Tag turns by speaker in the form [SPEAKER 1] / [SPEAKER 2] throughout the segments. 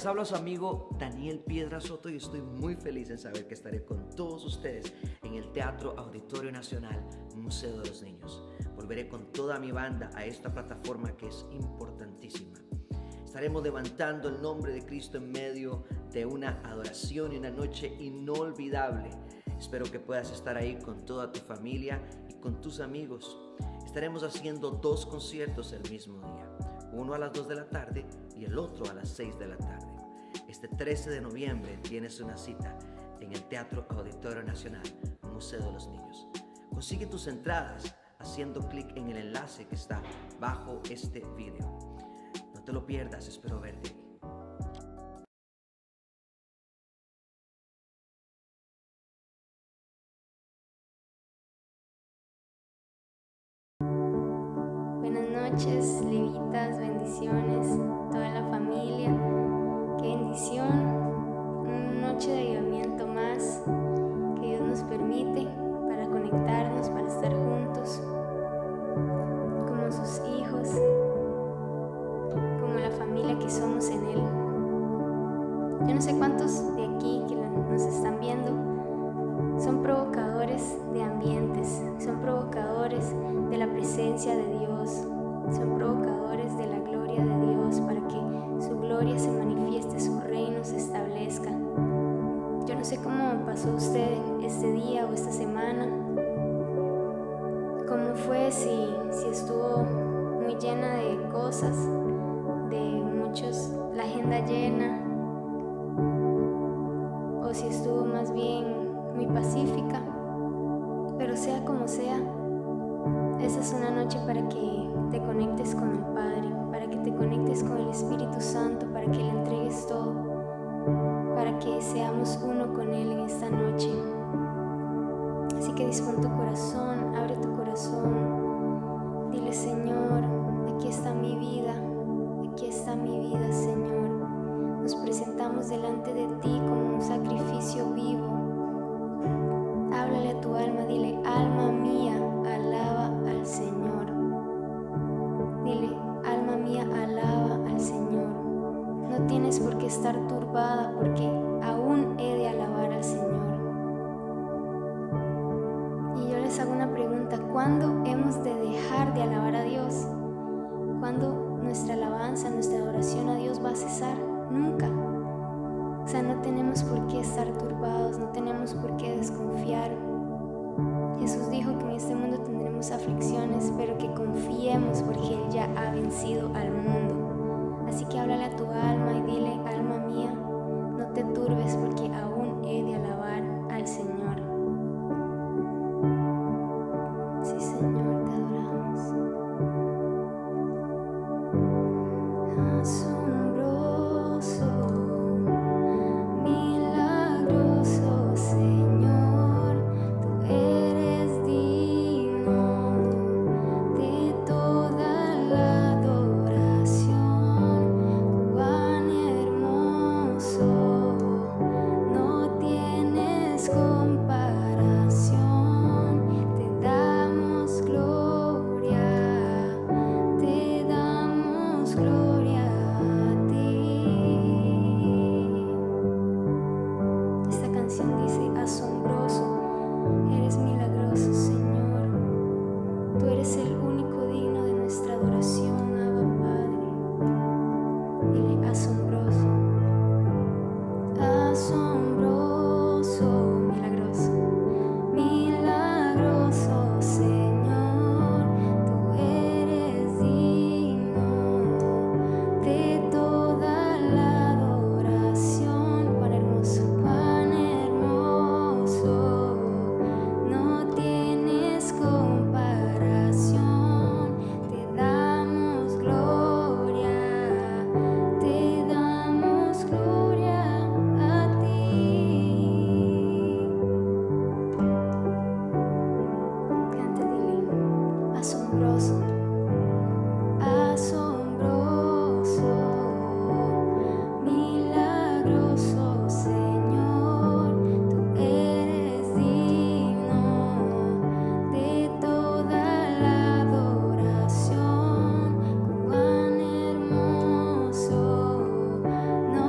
[SPEAKER 1] Les habla su amigo Daniel Piedra Soto y estoy muy feliz en saber que estaré con todos ustedes en el Teatro Auditorio Nacional Museo de los Niños. Volveré con toda mi banda a esta plataforma que es importantísima. Estaremos levantando el nombre de Cristo en medio de una adoración y una noche inolvidable. Espero que puedas estar ahí con toda tu familia y con tus amigos. Estaremos haciendo 2 conciertos el mismo día, uno a las 2 de la tarde y el otro a las 6 de la tarde. Este 13 de noviembre tienes una cita en el Teatro Auditorio Nacional Museo de los Niños. Consigue tus entradas haciendo clic en el enlace que está bajo este video. No te lo pierdas, espero verte ahí.
[SPEAKER 2] Buenas noches, levitas, bendiciones, toda la familia. Qué bendición, una noche de avivamiento más que Dios nos permite para conectarnos, para estar juntos, como sus hijos, como la familia que somos en Él. Yo no sé cuántos de aquí que nos están viendo son provocadores de ambientes, son provocadores de la presencia de Dios, son provocadores de la gloria de Dios para que su gloria se manifieste, su reino se establezca. Yo no sé cómo pasó usted este día o esta semana, cómo fue, si estuvo muy llena de cosas, de muchos, la agenda llena, o si estuvo más bien muy pacífica, pero sea como sea, esa es una noche para que te conectes con el Padre, para que te conectes con el Espíritu Santo, para que le entregues todo, para que seamos uno con Él en esta noche. Así que dispón tu corazón, abre tu corazón, dile: Señor, aquí está mi vida, Señor. Nos presentamos delante de ti como un sacrificio vivo. Háblale a tu alma, dile: alma mía, alaba al Señor. Dile: alma mía, alaba al Señor. No tienes por qué estar turbada, porque aún he de alabar al Señor. Y yo les hago una pregunta: ¿cuándo hemos de dejar de alabar a Dios? ¿Cuándo nuestra alabanza, nuestra adoración a Dios va a cesar? Nunca. O sea, no tenemos por qué estar turbados, no tenemos por qué desconfiar. Jesús dijo que en este mundo tendremos aflicciones, pero que confiemos porque Él ya ha vencido al mundo. Así que háblale a tu alma y dile: alma mía, no te turbes porque aún he de alabar al Señor. Sí, Señor, te adoramos. Asombroso, milagroso Señor, tú eres digno de toda la adoración. Cuán hermoso, no tienes comparación. Te damos gloria a ti. Esta canción dice: asombroso, eres milagroso, Señor. Tú eres el único digno de nuestra adoración, Abba Padre. Dile: asombroso, asombroso, milagroso, milagroso, Señor. Tú eres digno de toda la adoración. Cuán hermoso, no tienes comparación. Te damos gloria a ti. Canta, dile: asombroso, asombroso, milagroso Señor. Tú eres digno de toda la adoración. Cuán hermoso, no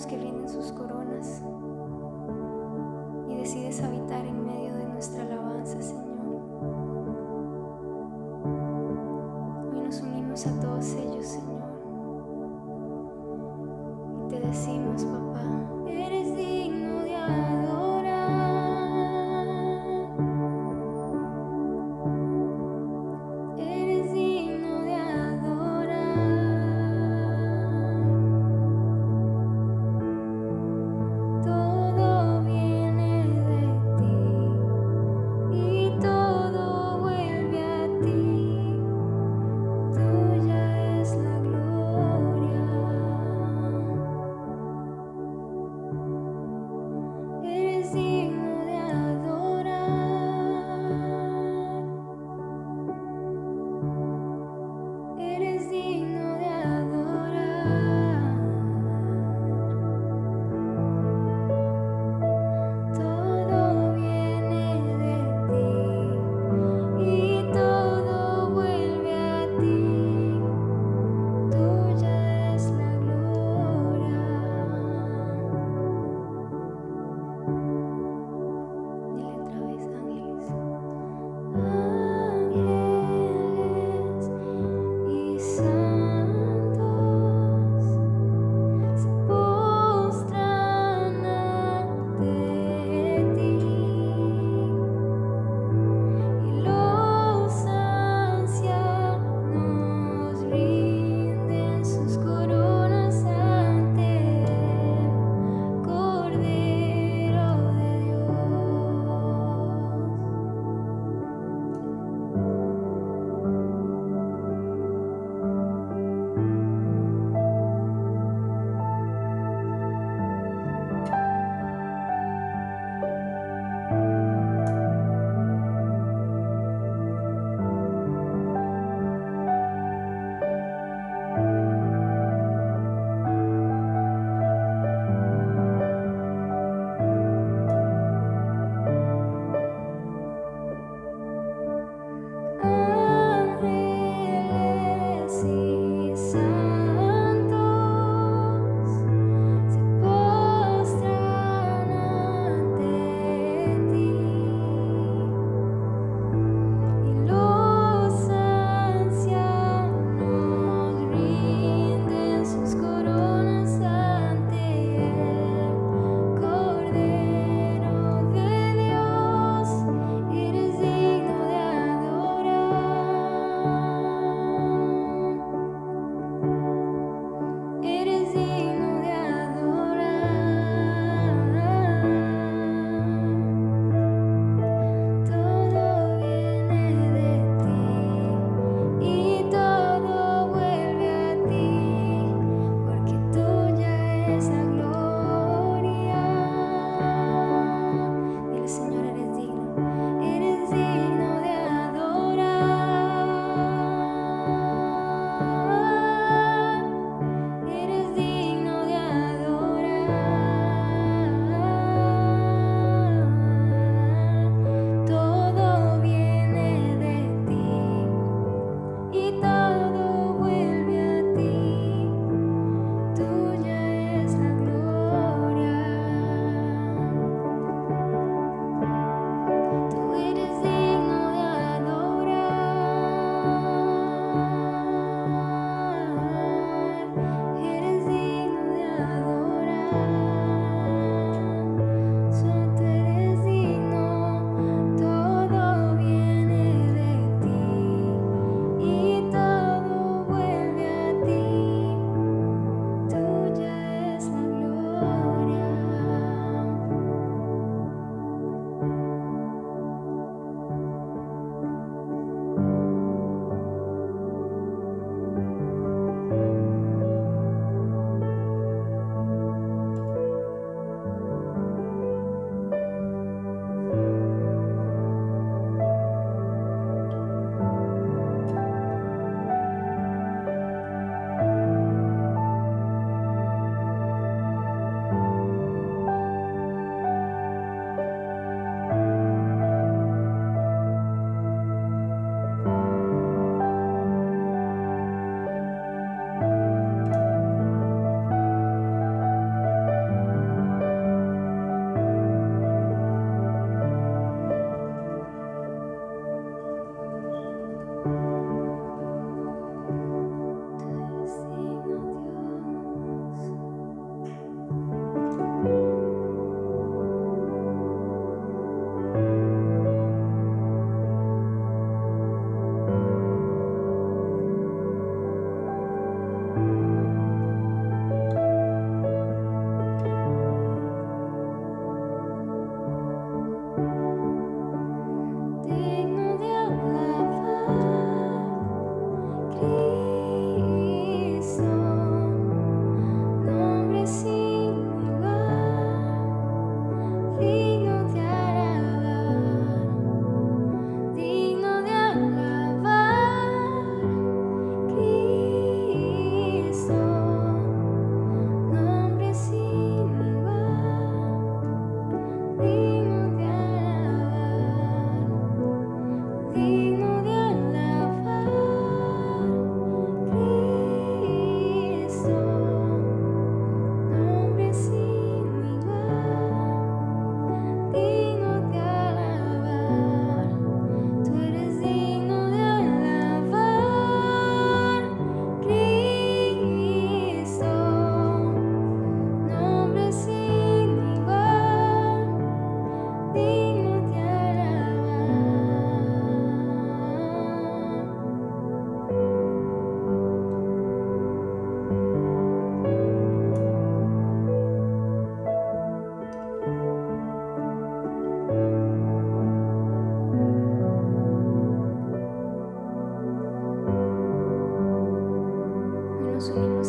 [SPEAKER 2] que rinden sus coronas y decides habitar en medio de nuestra alabanza, Señor. Hoy nos unimos a todos ellos, Señor, y te decimos, papá, eres digno de adorar, eres digno de adorar.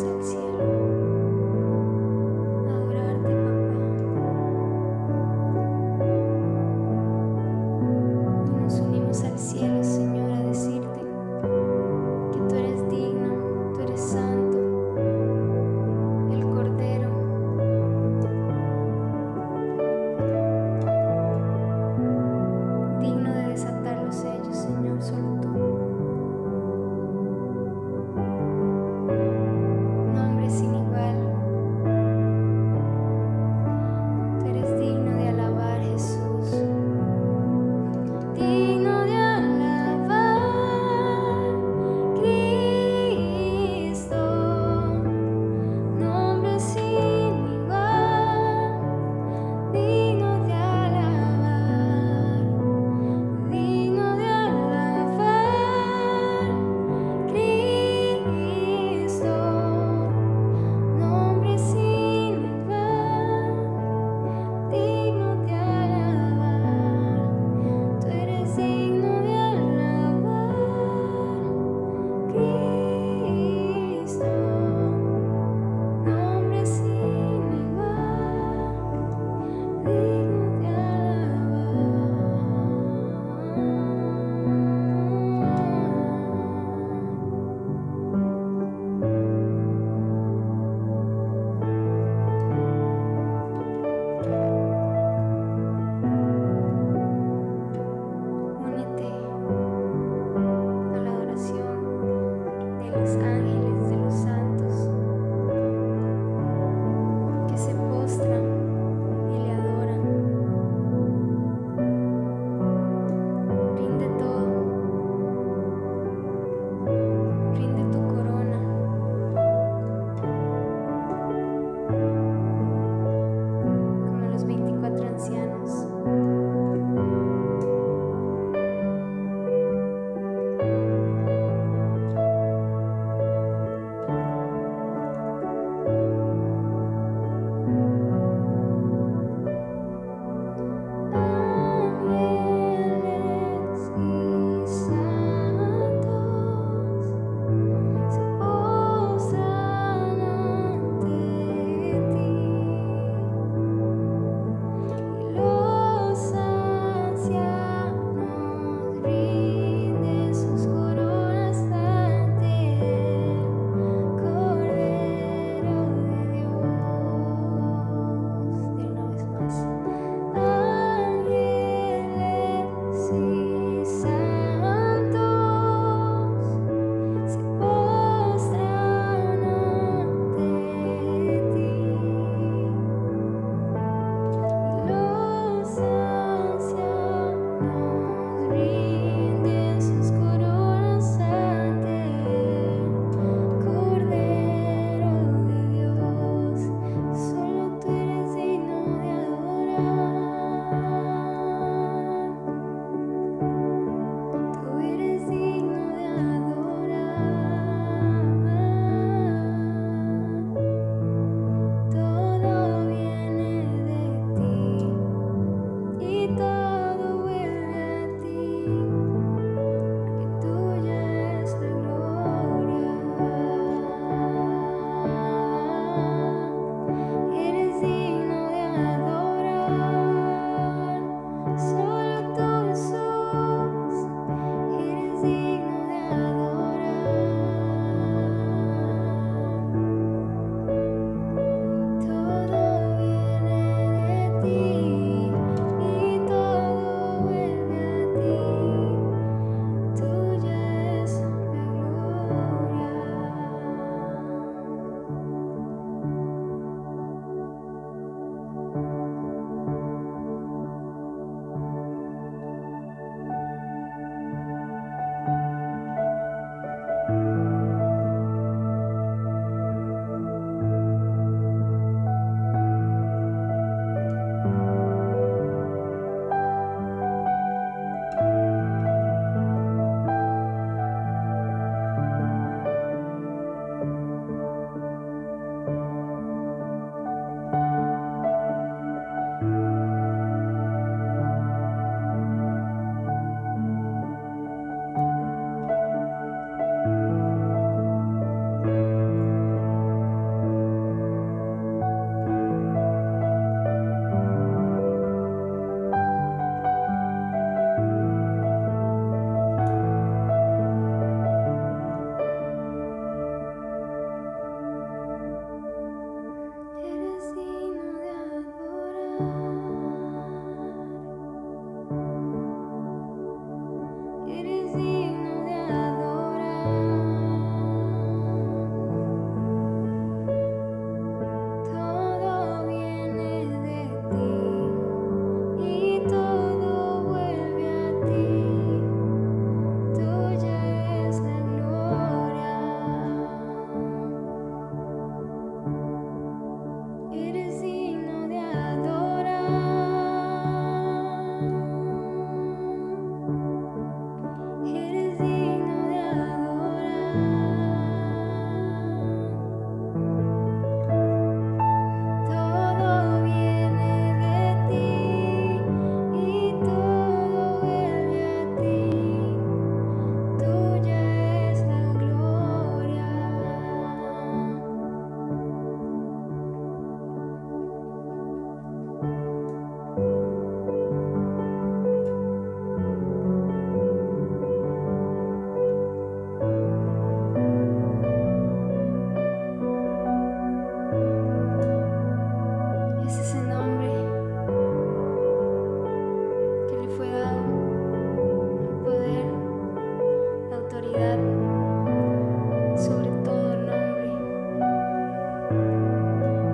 [SPEAKER 2] al cielo a adorarte, papá. Y nos unimos al cielo, Señor, a decirte que tú eres digno, tú eres santo, el Cordero. Digno de desatar los sellos, Señor, solo tú. Nombre sin igual.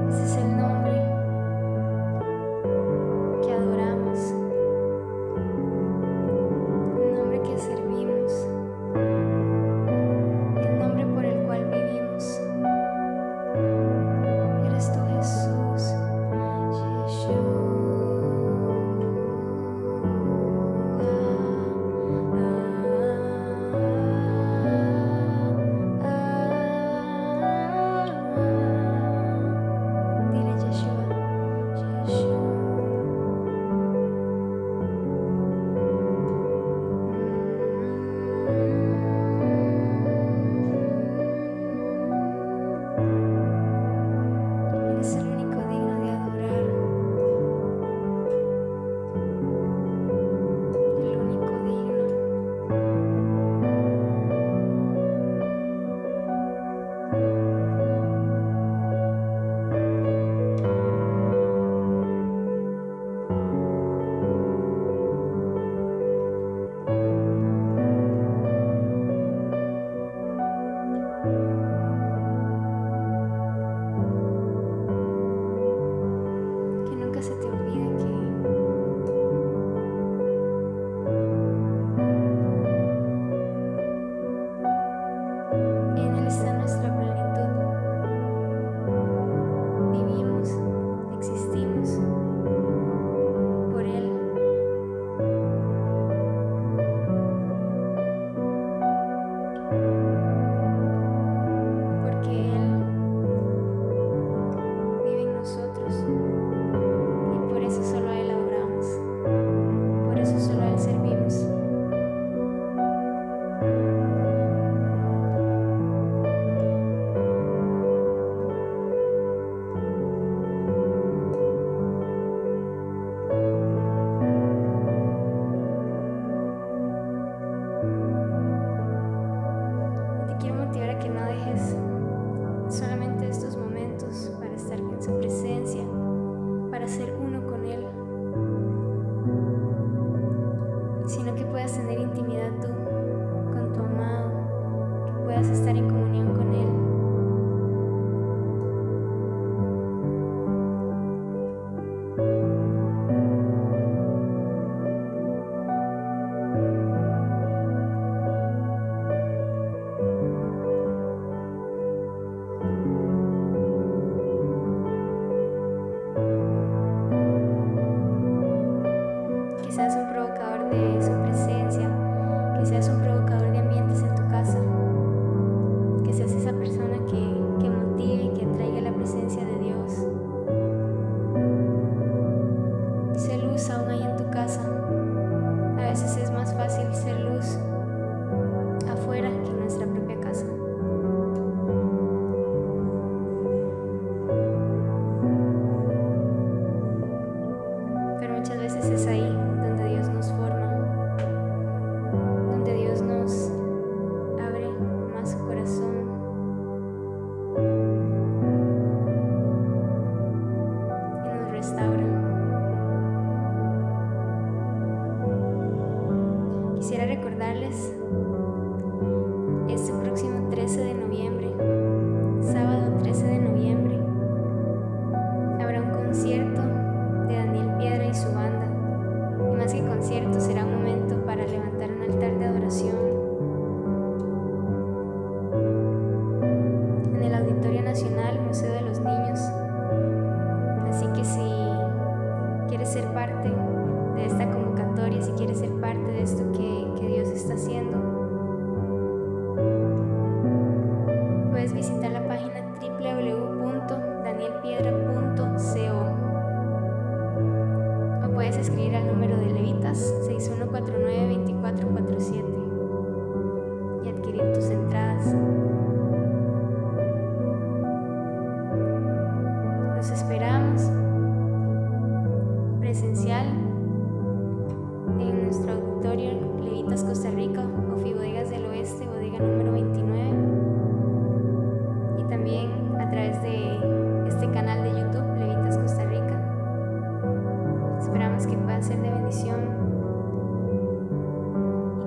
[SPEAKER 2] Ese es el nombre que adoramos, el nombre que servimos, el nombre por el cual vivimos. Eres tú, Jesús. Dile Yeshua, Yeshua. Eres el único digno de adorar, el único digno. Que nunca se te olvide que en Él está nuestra plenitud. Vivimos, existimos por Él. Porque Él vive en nosotros y por eso solo a Él adoramos, por eso solo a Él servimos. Y te quiero motivar a que no dejes solamente estos momentos para estar en su presencia, para ser uno con Él, sino que puedas tener intimidad tú con tu amado, que puedas estar en comunión con Él. Que seas un provocador de su presencia, que seas un provocador de ambientes en tu casa, que seas esa persona que motive y que atraiga la presencia de Dios. Sé luz aún ahí en tu casa. A veces es más fácil ser luz afuera que en nuestra propia casa. Pero muchas veces es ahí donde Dios nos forma, donde Dios nos abre más su corazón y nos restaura. Quisiera recordarles este próximo 13 de noviembre, sábado 13 de noviembre, habrá un concierto de Daniel Piedra y su banda. Y más que concierto, será un momento para levantar un altar de adoración en el Auditorio Nacional, Museo de los Niños. Así que si quieres ser parte de esta convocatoria, si quieres ser parte de esto que Dios está haciendo, puedes visitar la página www.danielpiedra.co o puedes escribir al número de Levitas 6149-2447 y adquirir tus entradas. Los esperamos presencial en nuestro auditorio Levitas Costa Rica, Ofi Bodegas del Oeste, bodega número 29, y también a través de este canal de YouTube Levitas Costa Rica. Esperamos que pueda ser de bendición y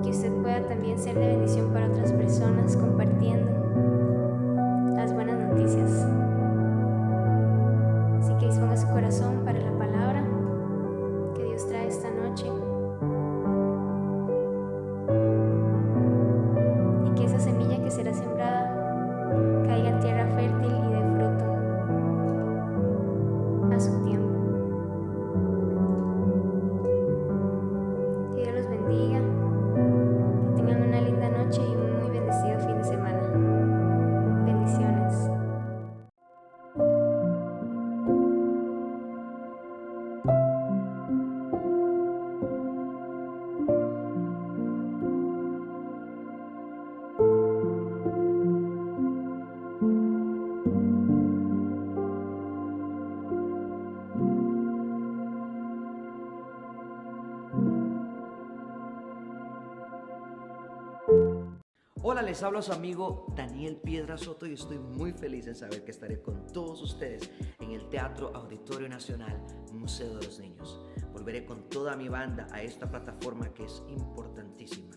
[SPEAKER 1] Hola, les hablo a su amigo Daniel Piedra Soto y estoy muy feliz en saber que estaré con todos ustedes en el Teatro Auditorio Nacional Museo de los Niños. Volveré con toda mi banda a esta plataforma que es importantísima.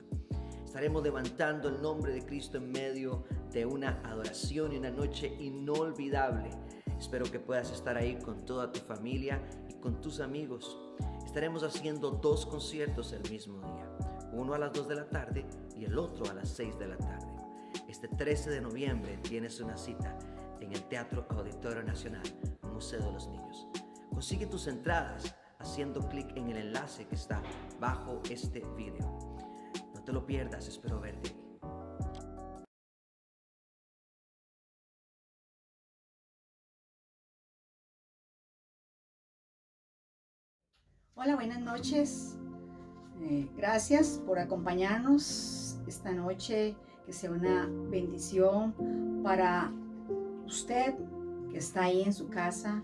[SPEAKER 1] Estaremos levantando el nombre de Cristo en medio de una adoración y una noche inolvidable. Espero que puedas estar ahí con toda tu familia y con tus amigos. Estaremos haciendo 2 conciertos el mismo día, uno a las 2 de la tarde y el otro a las 6 de la tarde. Este 13 de noviembre tienes una cita en el Teatro Auditorio Nacional Museo de los Niños. Consigue tus entradas haciendo clic en el enlace que está bajo este video. No te lo pierdas, espero verte ahí.
[SPEAKER 3] Hola, buenas noches. Gracias por acompañarnos esta noche, que sea una bendición para usted que está ahí en su casa.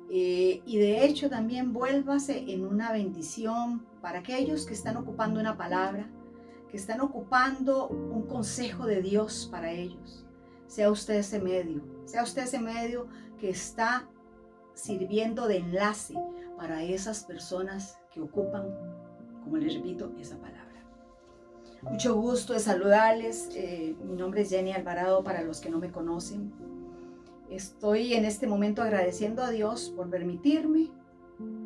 [SPEAKER 3] Y de hecho también vuélvase en una bendición para aquellos que están ocupando una palabra, que están ocupando un consejo de Dios para ellos. Sea usted ese medio que está sirviendo de enlace para esas personas que ocupan, como les repito, esa palabra. Mucho gusto de saludarles. Mi nombre es Jenny Alvarado para los que no me conocen. Estoy en este momento agradeciendo a Dios por permitirme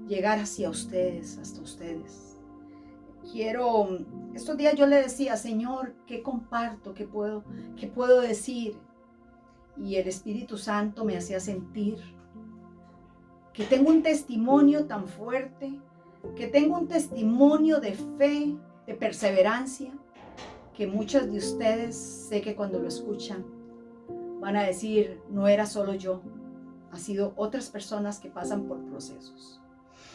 [SPEAKER 3] llegar hacia ustedes, hasta ustedes. Estos días yo le decía, Señor, ¿qué comparto? ¿Qué puedo decir? Y el Espíritu Santo me hacía sentir que tengo un testimonio tan fuerte, que tengo un testimonio de fe, de perseverancia, que muchos de ustedes, sé que cuando lo escuchan, van a decir, no era solo yo, ha sido otras personas que pasan por procesos.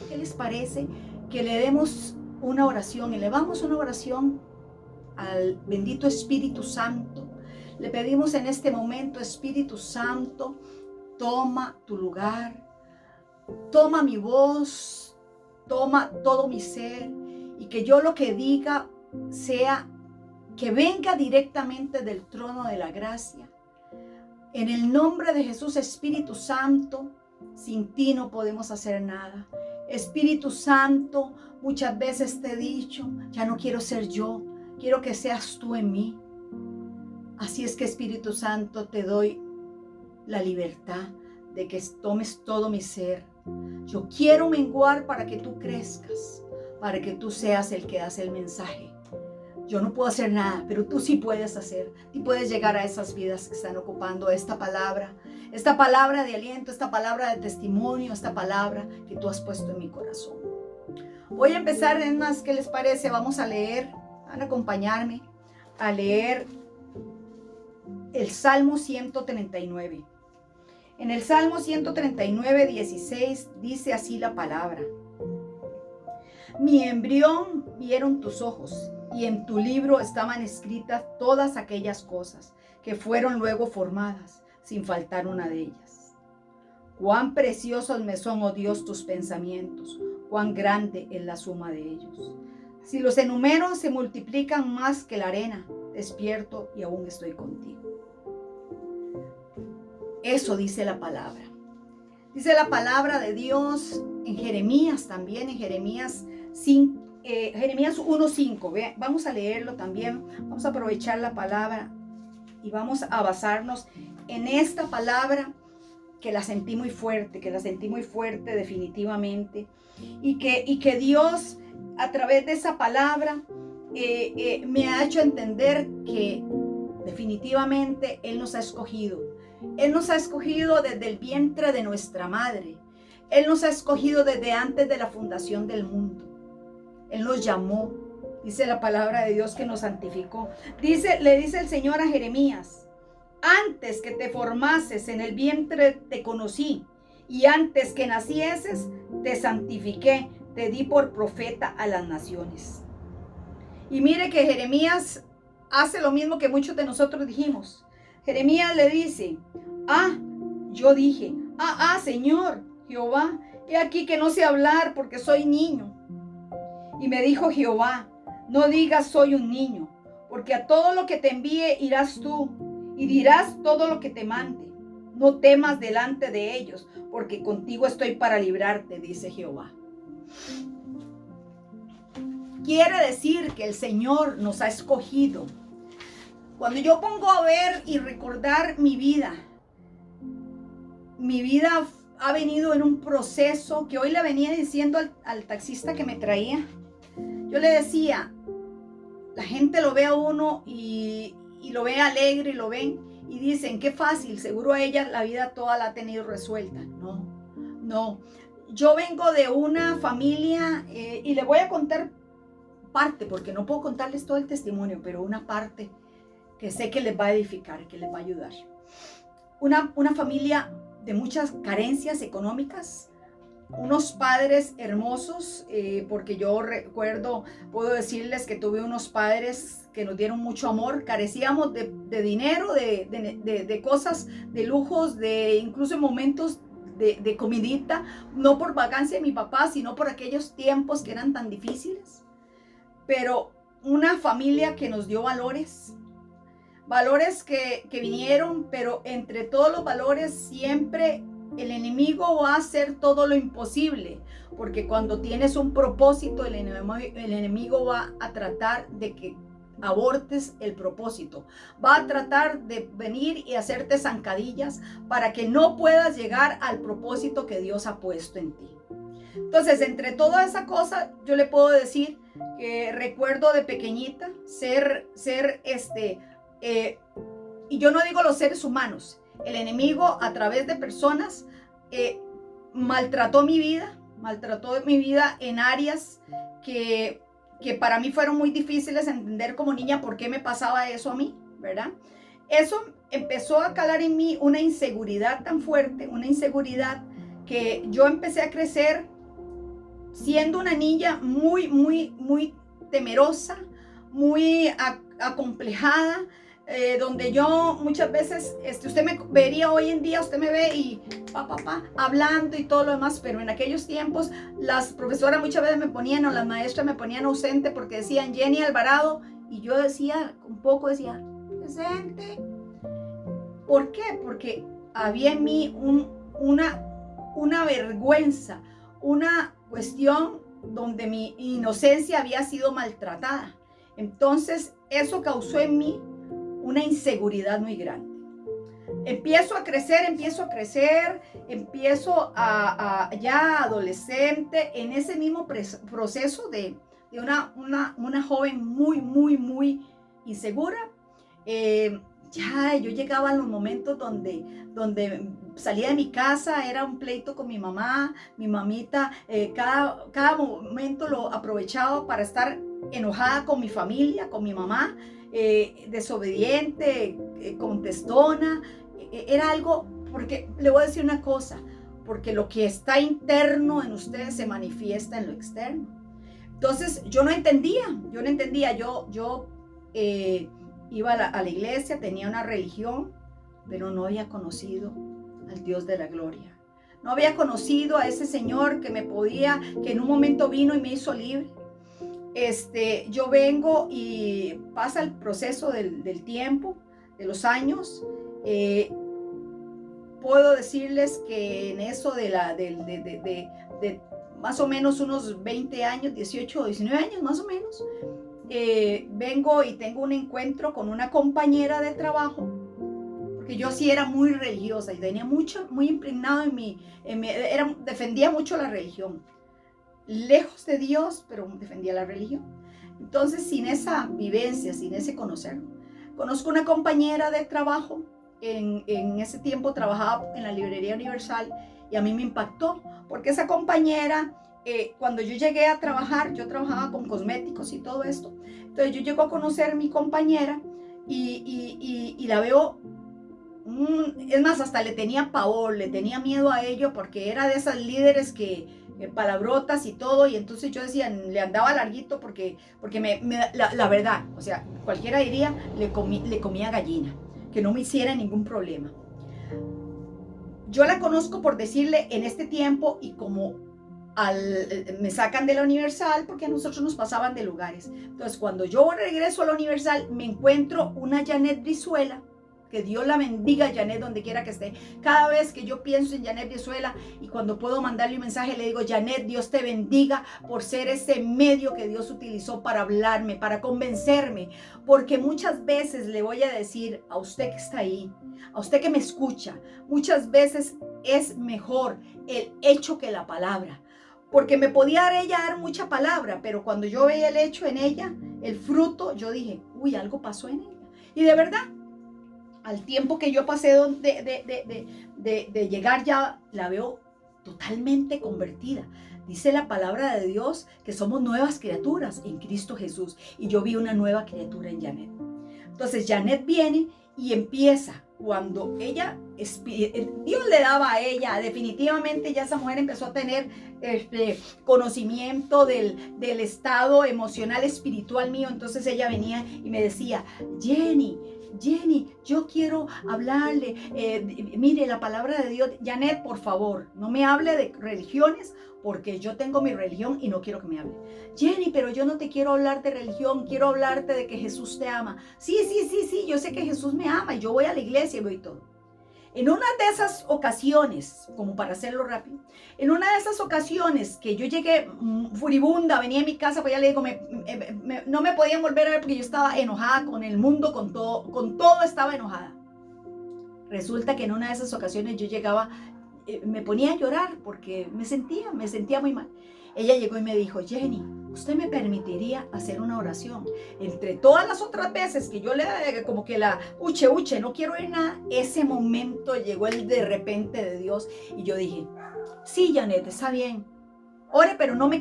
[SPEAKER 3] ¿Qué les parece que le demos una oración, elevamos una oración al bendito Espíritu Santo? Le pedimos en este momento, Espíritu Santo, toma tu lugar, toma mi voz, toma todo mi ser, y que yo lo que diga sea que venga directamente del trono de la gracia. En el nombre de Jesús, Espíritu Santo, sin ti no podemos hacer nada. Espíritu Santo, muchas veces te he dicho, ya no quiero ser yo, quiero que seas tú en mí. Así es que, Espíritu Santo, te doy la libertad de que tomes todo mi ser. Yo quiero menguar para que tú crezcas, para que tú seas el que hace el mensaje. Yo no puedo hacer nada, pero tú sí puedes hacer. Y puedes llegar a esas vidas que están ocupando esta palabra de aliento, esta palabra de testimonio, esta palabra que tú has puesto en mi corazón. Voy a empezar, en más, ¿qué les parece? Vamos a leer, van a acompañarme a leer el Salmo 139. En el Salmo 139, 16 dice así la palabra: Mi embrión vieron tus ojos, y en tu libro estaban escritas todas aquellas cosas que fueron luego formadas, sin faltar una de ellas. Cuán preciosos me son, oh Dios, tus pensamientos, cuán grande es la suma de ellos. Si los enumero, se multiplican más que la arena. Despierto y aún estoy contigo. Eso dice la palabra. Dice la palabra de Dios en Jeremías también, en Jeremías 1:5. Vamos a leerlo también. Vamos a aprovechar la palabra y vamos a basarnos en esta palabra que la sentí muy fuerte, definitivamente. Y que Dios, a través de esa palabra, me ha hecho entender que definitivamente Él nos ha escogido. Él nos ha escogido desde el vientre de nuestra madre. Él nos ha escogido desde antes de la fundación del mundo. Él nos llamó. Dice la palabra de Dios que nos santificó. Le dice el Señor a Jeremías: antes que te formases en el vientre te conocí, y antes que nacieses te santifiqué, te di por profeta a las naciones. Y mire que Jeremías hace lo mismo que muchos de nosotros dijimos. Jeremías le dice: yo dije, Señor Jehová, he aquí que no sé hablar porque soy niño. Y me dijo Jehová: no digas soy un niño, porque a todo lo que te envíe irás tú y dirás todo lo que te mande. No temas delante de ellos, porque contigo estoy para librarte, dice Jehová. Quiere decir que el Señor nos ha escogido. Cuando yo pongo a ver y recordar mi vida ha venido en un proceso que hoy le venía diciendo al taxista que me traía. Yo le decía, la gente lo ve a uno y lo ve alegre y lo ven y dicen, qué fácil, seguro a ella la vida toda la ha tenido resuelta. No. Yo vengo de una familia y le voy a contar parte, porque no puedo contarles todo el testimonio, pero una parte que sé que les va a edificar, que les va a ayudar. Una familia de muchas carencias económicas, unos padres hermosos, porque yo recuerdo, puedo decirles que tuve unos padres que nos dieron mucho amor. Carecíamos de dinero, de cosas, de lujos, de incluso momentos de comidita, no por vagancia de mi papá, sino por aquellos tiempos que eran tan difíciles. Pero una familia que nos dio valores que vinieron, pero entre todos los valores siempre el enemigo va a hacer todo lo imposible, porque cuando tienes un propósito, el enemigo va a tratar de que abortes el propósito, va a tratar de venir y hacerte zancadillas para que no puedas llegar al propósito que Dios ha puesto en ti. Entonces, entre toda esa cosa, yo le puedo decir que recuerdo de pequeñita y yo no digo los seres humanos, el enemigo a través de personas maltrató mi vida en áreas que para mí fueron muy difíciles entender como niña por qué me pasaba eso a mí, ¿verdad? Eso empezó a calar en mí una inseguridad tan fuerte, una inseguridad que yo empecé a crecer siendo una niña muy temerosa, muy acomplejada, donde yo muchas veces, usted me vería hoy en día, usted me ve y hablando y todo lo demás, pero en aquellos tiempos las profesoras muchas veces me ponían, o las maestras me ponían ausente porque decían Jenny Alvarado, y yo decía, presente. ¿Por qué? Porque había en mí una vergüenza, una cuestión donde mi inocencia había sido maltratada. Entonces eso causó en mí una inseguridad muy grande. Empiezo a crecer, ya adolescente, en ese mismo proceso de una joven muy insegura. Ya yo llegaba a los momentos donde salía de mi casa, era un pleito con mi mamá, mi mamita, cada momento lo aprovechaba para estar enojada con mi familia, con mi mamá, desobediente, contestona. Era algo, porque le voy a decir una cosa, porque lo que está interno en ustedes se manifiesta en lo externo. Entonces yo no entendía, yo iba a la iglesia, tenía una religión, pero no había conocido al Dios de la gloria. No había conocido a ese Señor que en un momento vino y me hizo libre. Yo vengo y pasa el proceso del tiempo, de los años. Puedo decirles que en eso de más o menos unos 20 años, 18 o 19 años más o menos, vengo y tengo un encuentro con una compañera de trabajo, porque yo sí era muy religiosa y tenía muy impregnado defendía mucho la religión, lejos de Dios, pero defendía la religión. Entonces, sin esa vivencia, sin ese conocer, conozco una compañera de trabajo. En ese tiempo trabajaba en la Librería Universal y a mí me impactó, porque esa compañera, cuando yo llegué a trabajar, yo trabajaba con cosméticos y todo esto. Entonces yo llego a conocer a mi compañera y la veo, es más, hasta le tenía pavor, le tenía miedo a ello, porque era de esas líderes que palabrotas y todo, y entonces yo decía, le andaba larguito porque la verdad, o sea, cualquiera diría, le comía gallina, que no me hiciera ningún problema. Yo la conozco, por decirle, en este tiempo, y como me sacan de la Universal porque a nosotros nos pasaban de lugares. Entonces, cuando yo regreso a la Universal, me encuentro una Janet Brizuela, que Dios la bendiga, Janet, donde quiera que esté. Cada vez que yo pienso en Janet Brizuela y cuando puedo mandarle un mensaje, le digo, Janet, Dios te bendiga por ser ese medio que Dios utilizó para hablarme, para convencerme. Porque muchas veces le voy a decir a usted que está ahí, a usted que me escucha, muchas veces es mejor el hecho que la palabra. Porque me podía ella dar mucha palabra, pero cuando yo veía el hecho en ella, el fruto, yo dije, uy, algo pasó en ella. Y de verdad, al tiempo que yo pasé de llegar ya, la veo totalmente convertida. Dice la palabra de Dios que somos nuevas criaturas en Cristo Jesús. Y yo vi una nueva criatura en Janet. Entonces Janet viene y empieza. Cuando ella, Dios le daba a ella, definitivamente ya esa mujer empezó a tener conocimiento del estado emocional, espiritual mío. Entonces ella venía y me decía, Jenny, yo quiero hablarle, mire la palabra de Dios. Janet, por favor, no me hable de religiones porque yo tengo mi religión y no quiero que me hable. Jenny, pero yo no te quiero hablar de religión, quiero hablarte de que Jesús te ama. Sí, yo sé que Jesús me ama y yo voy a la iglesia y voy todo. En una de esas ocasiones, como para hacerlo rápido, en una de esas ocasiones que yo llegué furibunda, venía a mi casa, pues ya le digo, no me podían volver a ver porque yo estaba enojada con el mundo, con todo estaba enojada. Resulta que en una de esas ocasiones yo llegaba, me ponía a llorar porque me sentía muy mal. Ella llegó y me dijo, Jenny, ¿usted me permitiría hacer una oración? Entre todas las otras veces que yo le como que la uche, no quiero oír nada, ese momento llegó el de repente de Dios y yo dije, sí, Janet, está bien. Ore, pero no voy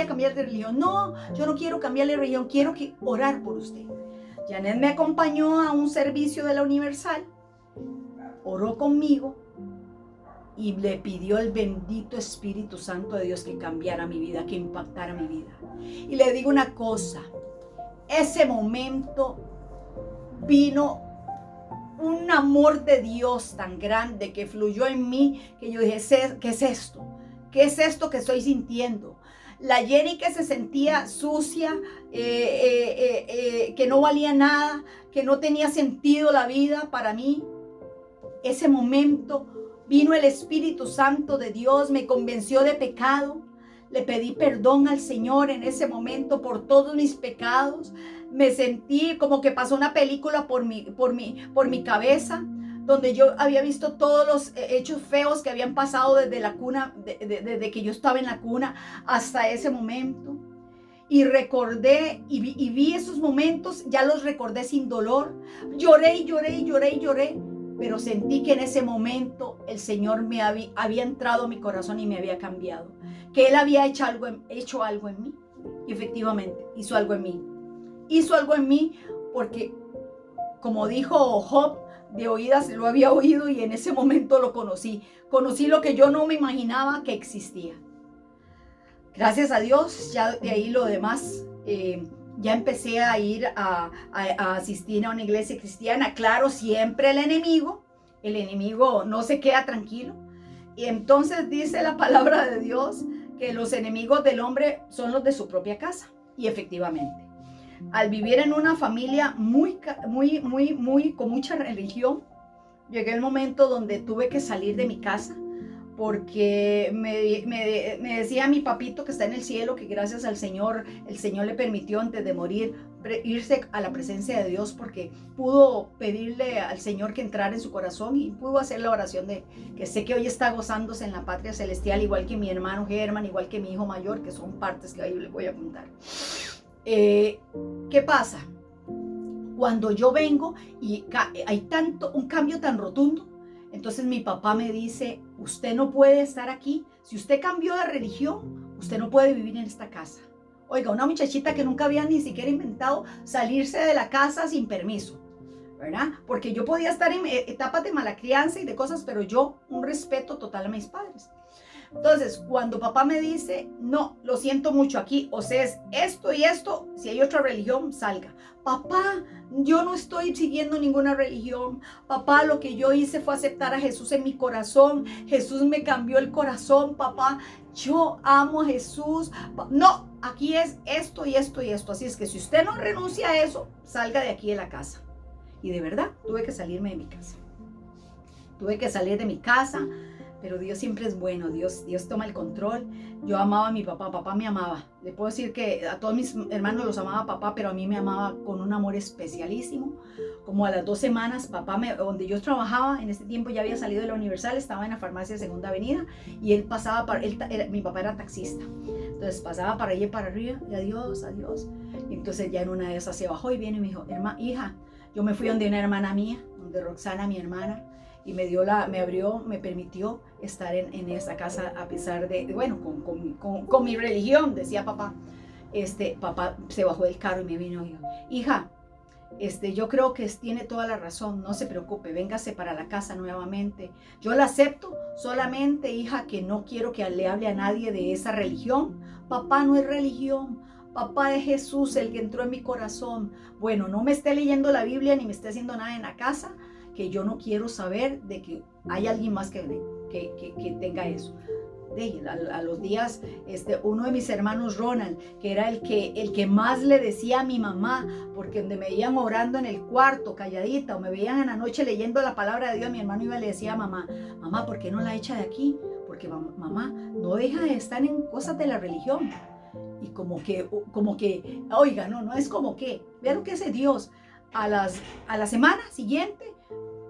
[SPEAKER 3] a cambiar de religión. No, yo no quiero cambiar de religión, quiero orar por usted. Janet me acompañó a un servicio de la Universal, oró conmigo y le pidió el bendito Espíritu Santo de Dios que cambiara mi vida, que impactara mi vida. Y le digo una cosa, ese momento vino un amor de Dios tan grande que fluyó en mí, que yo dije, ¿qué es esto? ¿Qué es esto que estoy sintiendo? La Jenny que se sentía sucia, que no valía nada, que no tenía sentido la vida para mí. Ese momento vino el Espíritu Santo de Dios, me convenció de pecado. Le pedí perdón al Señor en ese momento por todos mis pecados. Me sentí como que pasó una película por mi cabeza, donde yo había visto todos los hechos feos que habían pasado desde la cuna, desde que yo estaba en la cuna hasta ese momento. Y recordé y vi esos momentos, ya los recordé sin dolor. Lloré, pero sentí que en ese momento el Señor me había entrado a mi corazón y me había cambiado. Que Él había hecho algo en mí. Y efectivamente, hizo algo en mí. Hizo algo en mí porque, como dijo Job, de oídas lo había oído y en ese momento lo conocí. Conocí lo que yo no me imaginaba que existía. Gracias a Dios, ya de ahí lo demás, ya empecé a ir a asistir a una iglesia cristiana. Claro, siempre el enemigo no se queda tranquilo. Y entonces dice la palabra de Dios que los enemigos del hombre son los de su propia casa. Y efectivamente, al vivir en una familia con mucha religión, llegué al momento donde tuve que salir de mi casa porque me decía mi papito que está en el cielo que gracias al Señor, el Señor le permitió antes de morir irse a la presencia de Dios porque pudo pedirle al Señor que entrara en su corazón y pudo hacer la oración de que sé que hoy está gozándose en la patria celestial, igual que mi hermano Germán, igual que mi hijo mayor, que son partes que ahí les voy a contar. ¿Qué pasa? Cuando yo vengo y hay un cambio tan rotundo, entonces mi papá me dice, usted no puede estar aquí. Si usted cambió de religión, usted no puede vivir en esta casa. Oiga, una muchachita que nunca había ni siquiera inventado salirse de la casa sin permiso, ¿verdad? Porque yo podía estar en etapas de mala crianza y de cosas, pero yo un respeto total a mis padres. Entonces, cuando papá me dice, no, lo siento mucho aquí, o sea, es esto y esto, si hay otra religión, salga. Papá, yo no estoy siguiendo ninguna religión. Papá, lo que yo hice fue aceptar a Jesús en mi corazón. Jesús me cambió el corazón, papá. Yo amo a Jesús. No, aquí es esto y esto y esto. Así es que si usted no renuncia a eso, salga de aquí de la casa. Y de verdad, tuve que salirme de mi casa. Tuve que salir de mi casa, pero Dios siempre es bueno. Dios toma el control. Yo amaba a mi papá, papá me amaba. Le puedo decir que a todos mis hermanos los amaba papá, pero a mí me amaba con un amor especialísimo. Como a las 2 semanas, papá, donde yo trabajaba, en ese tiempo ya había salido de la Universal, estaba en la farmacia de Segunda Avenida, y él pasaba, mi papá era taxista. Entonces pasaba para allá y para arriba, y adiós, adiós. Y entonces ya en una de esas se bajó y viene y me dijo, hija, yo me fui donde una hermana mía, donde Roxana, mi hermana, y me permitió estar en esa casa a pesar de, bueno, con mi religión, decía papá. Papá se bajó del carro y me vino y dijo, hija, yo creo que tiene toda la razón, no se preocupe, véngase para la casa nuevamente. Yo la acepto, solamente, hija, que no quiero que le hable a nadie de esa religión. Papá, no es religión. Papá, es Jesús el que entró en mi corazón. Bueno, no me esté leyendo la Biblia ni me esté haciendo nada en la casa, que yo no quiero saber de que hay alguien más que tenga eso. A los días, uno de mis hermanos, Ronald, que era el que más le decía a mi mamá, porque donde me veían orando en el cuarto, calladita, o me veían en la noche leyendo la palabra de Dios, mi hermano iba y le decía a mamá, ¿por qué no la echa de aquí? Porque mamá no deja de estar en cosas de la religión. Y como que, oiga, no es como que, vean lo que hace Dios. A la semana siguiente,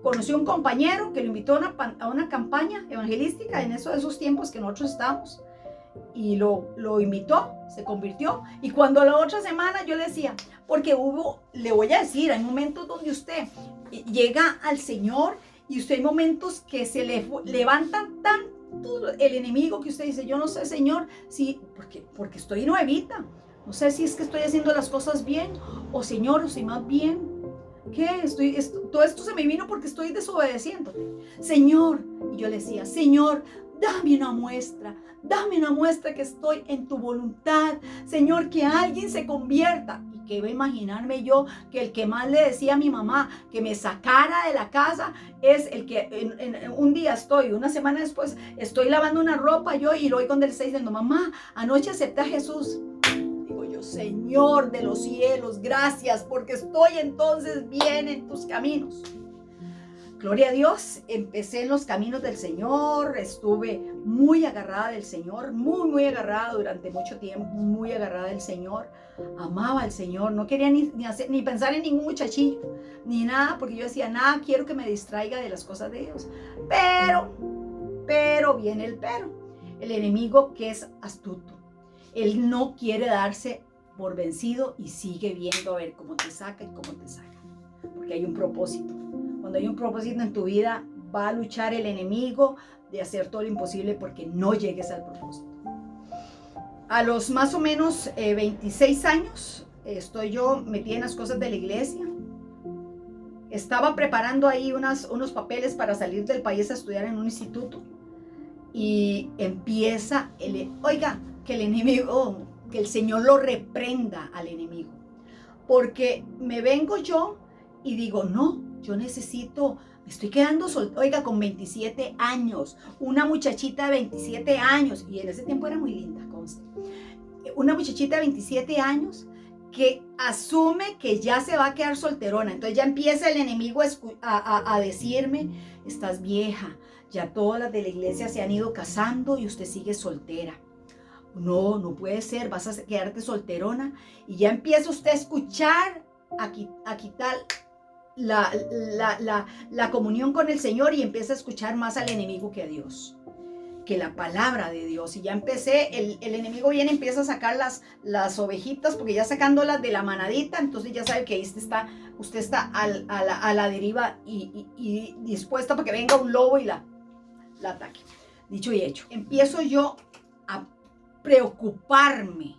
[SPEAKER 3] conoció un compañero que lo invitó a una campaña evangelística en esos tiempos que nosotros estamos, y lo invitó, se convirtió. Y cuando la otra semana yo le decía, porque le voy a decir, hay momentos donde usted llega al Señor y usted hay momentos que se le levantan tanto el enemigo que usted dice, yo no sé, Señor, si porque estoy nuevita, no sé si es que estoy haciendo las cosas bien, o Señor, o si más bien, ¿qué? Todo esto se me vino porque estoy desobedeciéndote, Señor. Y yo le decía, Señor, dame una muestra que estoy en tu voluntad, Señor, que alguien se convierta. Y que iba a imaginarme yo que el que más le decía a mi mamá que me sacara de la casa es el que un día una semana después, estoy lavando una ropa yo y lo oigo donde le está diciendo, mamá, anoche acepté a Jesús. Digo yo, Señor de los cielos, gracias, porque estoy entonces bien en tus caminos. Gloria a Dios, empecé en los caminos del Señor, estuve muy agarrada del Señor, muy agarrada durante mucho tiempo, muy agarrada del Señor, amaba al Señor, no quería ni pensar en ningún muchachillo, ni nada, porque yo decía, nada, quiero que me distraiga de las cosas de Dios. Pero viene el pero, el enemigo que es astuto, él no quiere darse por vencido y sigue viendo a ver cómo te saca y cómo te saca, porque hay un propósito. Cuando hay un propósito en tu vida, va a luchar el enemigo de hacer todo lo imposible porque no llegues al propósito. A los más o menos 26 años, estoy yo metida en las cosas de la iglesia. Estaba preparando ahí unos papeles para salir del país a estudiar en un instituto. Y empieza, que el enemigo, que el Señor lo reprenda al enemigo. Porque me vengo yo y digo, no, yo necesito, me estoy quedando soltera, con 27 años, una muchachita de 27 años, y en ese tiempo era muy linda, conste, una muchachita de 27 años que asume que ya se va a quedar solterona. Entonces ya empieza el enemigo a decirme, estás vieja, ya todas las de la iglesia se han ido casando y usted sigue soltera. No puede ser, vas a quedarte solterona. Y ya empieza usted a escuchar, a quitar la comunión con el Señor, y empieza a escuchar más al enemigo que a Dios, que la palabra de Dios. Y ya empecé, el enemigo viene, empieza a sacar las ovejitas, porque ya sacándolas de la manadita, entonces ya sabe que usted está a la deriva y dispuesta para que venga un lobo y la ataque. Dicho y hecho, empiezo yo a preocuparme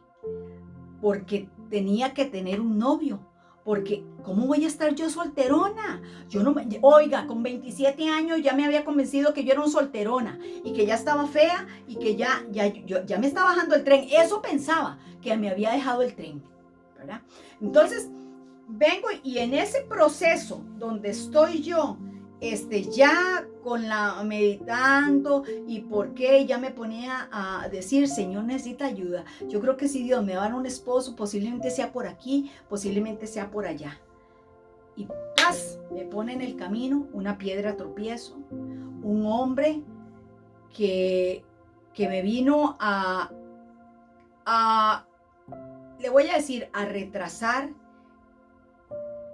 [SPEAKER 3] porque tenía que tener un novio, porque ¿cómo voy a estar yo solterona? Yo no me, oiga, con 27 años ya me había convencido que yo era un solterona y que ya estaba fea y que ya me estaba bajando el tren. Eso pensaba, que me había dejado el tren, ¿verdad? Entonces, vengo y en ese proceso donde estoy yo, ya con la meditando y por qué ya me ponía a decir, Señor, necesita ayuda. Yo creo que si Dios me va a dar un esposo, posiblemente sea por aquí, posiblemente sea por allá. Y ¡paz! Me pone en el camino una piedra tropiezo, un hombre que me vino le voy a decir, a retrasar,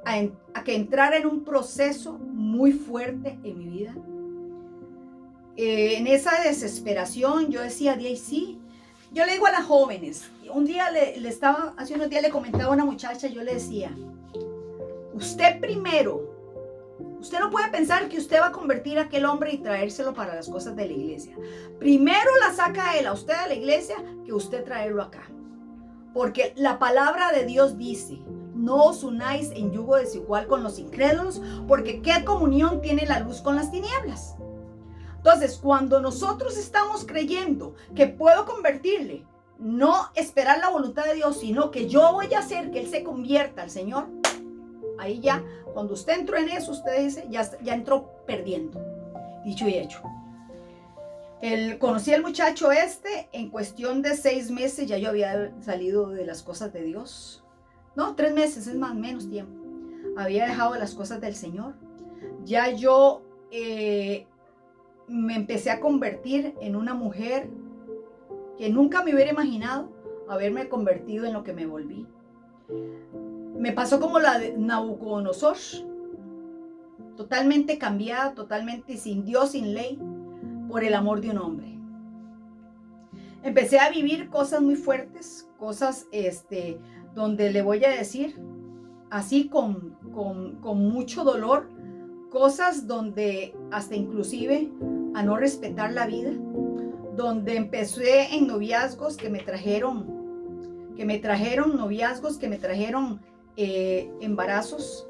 [SPEAKER 3] a que entrara en un proceso muy fuerte en mi vida. En esa desesperación yo decía, sí, yo le digo a las jóvenes, un día hace unos días le comentaba a una muchacha, yo le decía, usted primero, usted no puede pensar que usted va a convertir a aquel hombre y traérselo para las cosas de la iglesia. Primero la saca él a usted de la iglesia que usted traerlo acá. Porque la palabra de Dios dice, no os unáis en yugo desigual con los incrédulos, porque ¿qué comunión tiene la luz con las tinieblas? Entonces, cuando nosotros estamos creyendo que puedo convertirle, no esperar la voluntad de Dios, sino que yo voy a hacer que Él se convierta al Señor, ahí ya, cuando usted entró en eso, usted dice, ya entró perdiendo. Dicho y hecho. Conocí al muchacho en cuestión de 6 meses, ya yo había salido de las cosas de Dios. No, 3 meses, es más, menos tiempo. Había dejado las cosas del Señor. Ya yo me empecé a convertir en una mujer que nunca me hubiera imaginado haberme convertido en lo que me volví. Me pasó como la de Nabucodonosor, totalmente cambiada, totalmente sin Dios, sin ley, por el amor de un hombre. Empecé a vivir cosas muy fuertes, cosas donde le voy a decir, así con mucho dolor, cosas donde hasta inclusive a no respetar la vida, donde empecé en noviazgos que me trajeron noviazgos que me trajeron embarazos,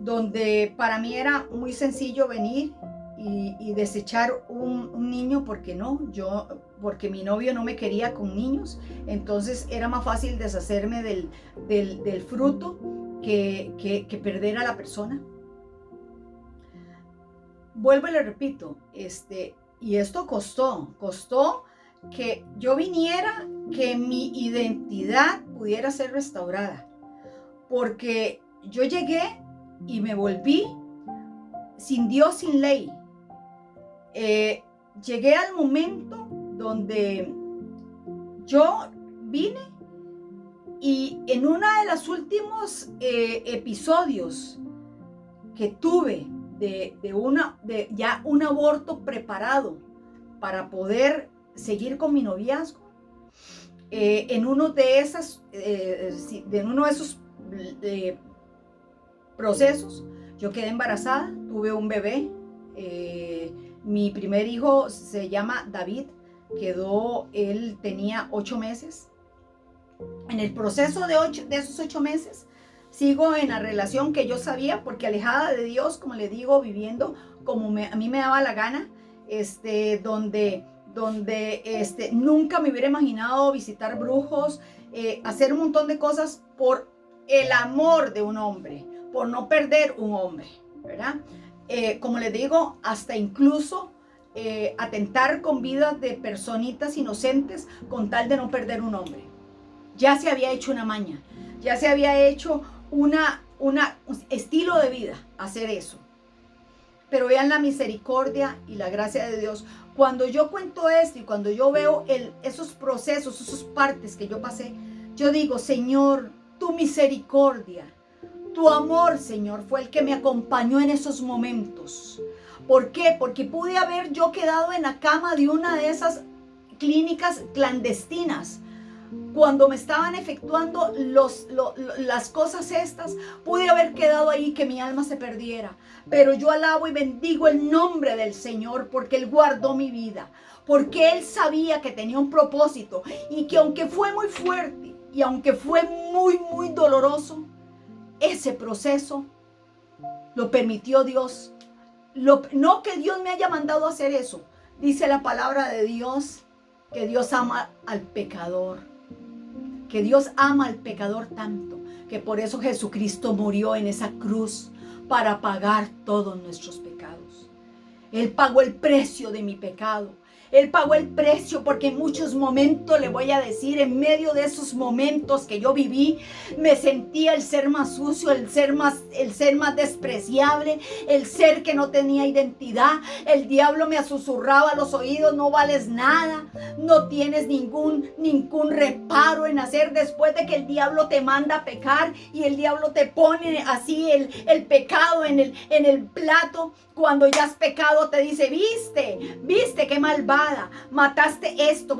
[SPEAKER 3] donde para mí era muy sencillo venir y desechar un niño porque mi novio no me quería con niños, entonces era más fácil deshacerme del fruto que perder a la persona. Vuelvo y le repito, y esto costó que yo viniera, que mi identidad pudiera ser restaurada, porque yo llegué y me volví sin Dios, sin ley. Llegué al momento donde yo vine y en uno de los últimos episodios que tuve de ya un aborto preparado para poder seguir con mi noviazgo, en uno de esos procesos yo quedé embarazada, tuve un bebé. Mi primer hijo se llama David, él tenía 8 meses. En el proceso de esos 8 meses, sigo en la relación que yo sabía, porque alejada de Dios, como le digo, viviendo como a mí me daba la gana, donde nunca me hubiera imaginado visitar brujos, hacer un montón de cosas por el amor de un hombre, por no perder un hombre, ¿verdad? Como les digo, hasta incluso atentar con vidas de personitas inocentes con tal de no perder un hombre. Ya se había hecho una maña, ya se había hecho un estilo de vida hacer eso. Pero vean la misericordia y la gracia de Dios. Cuando yo cuento esto y cuando yo veo esos procesos, esas partes que yo pasé, yo digo, Señor, tu misericordia, tu amor, Señor, fue el que me acompañó en esos momentos. ¿Por qué? Porque pude haber yo quedado en la cama de una de esas clínicas clandestinas. Cuando me estaban efectuando las cosas estas, pude haber quedado ahí, que mi alma se perdiera. Pero yo alabo y bendigo el nombre del Señor, porque Él guardó mi vida, porque Él sabía que tenía un propósito, y que aunque fue muy fuerte y aunque fue muy, muy doloroso, ese proceso lo permitió Dios. No que Dios me haya mandado a hacer eso. Dice la palabra de Dios que Dios ama al pecador. Que Dios ama al pecador tanto que por eso Jesucristo murió en esa cruz para pagar todos nuestros pecados. Él pagó el precio de mi pecado. Él pagó el precio porque en muchos momentos, le voy a decir, en medio de esos momentos que yo viví, me sentía el ser más sucio, el ser más despreciable, el ser que no tenía identidad. El diablo me susurraba a los oídos: no vales nada, no tienes ningún reparo en hacer. Después de que el diablo te manda a pecar y el diablo te pone así el pecado en el plato, cuando ya has pecado te dice: viste qué malvada, mataste esto,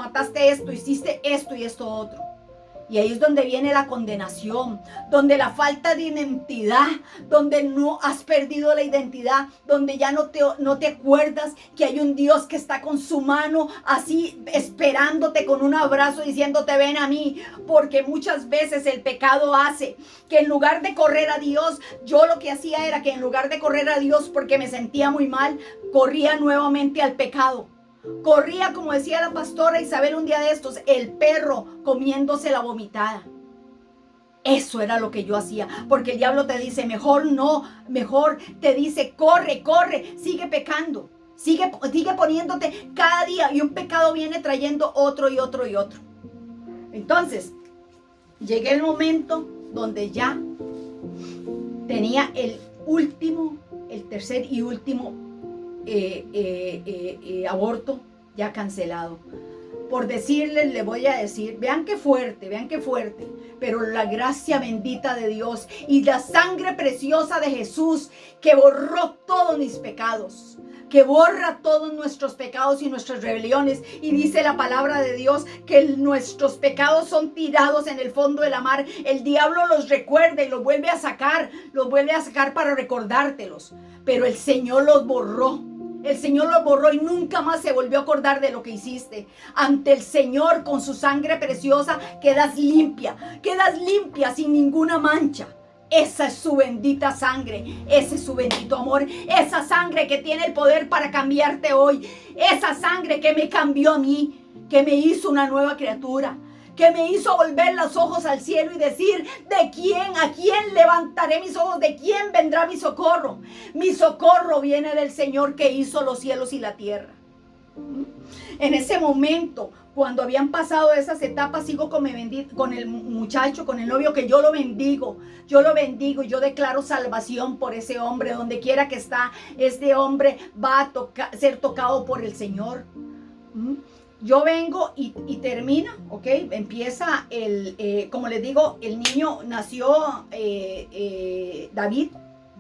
[SPEAKER 3] hiciste esto y esto otro. Y ahí es donde viene la condenación, donde la falta de identidad, donde no has perdido la identidad, donde ya no te acuerdas que hay un Dios que está con su mano así esperándote con un abrazo diciéndote: ven a mí. Porque muchas veces el pecado hace que en lugar de correr a Dios, yo lo que hacía era que en lugar de correr a Dios porque me sentía muy mal, corría nuevamente al pecado. Corría, como decía la pastora Isabel un día de estos, el perro comiéndose la vomitada. Eso era lo que yo hacía, porque el diablo te dice: mejor no, mejor te dice: corre, sigue pecando, sigue poniéndote cada día, y un pecado viene trayendo otro y otro y otro. Entonces, llegué el momento donde ya tenía el tercer y último aborto ya cancelado. Por decirles, le voy a decir, vean qué fuerte, pero la gracia bendita de Dios y la sangre preciosa de Jesús, que borró todos mis pecados, que borra todos nuestros pecados y nuestras rebeliones. Y dice la palabra de Dios que nuestros pecados son tirados en el fondo de la mar. El diablo los recuerda y los vuelve a sacar para recordártelos, pero el Señor los borró. El Señor lo borró y nunca más se volvió a acordar de lo que hiciste. Ante el Señor, con su sangre preciosa, quedas limpia sin ninguna mancha. Esa es su bendita sangre, ese es su bendito amor, esa sangre que tiene el poder para cambiarte hoy, esa sangre que me cambió a mí, que me hizo una nueva criatura, que me hizo volver los ojos al cielo y decir: ¿a quién levantaré mis ojos? ¿De quién vendrá mi socorro? Mi socorro viene del Señor que hizo los cielos y la tierra. En ese momento, cuando habían pasado esas etapas, sigo con el muchacho, con el novio, que yo lo bendigo y yo declaro salvación por ese hombre. Donde quiera que está, este hombre va a ser tocado por el Señor. Yo vengo y termina, ¿ok? Empieza como les digo, el niño nació, David,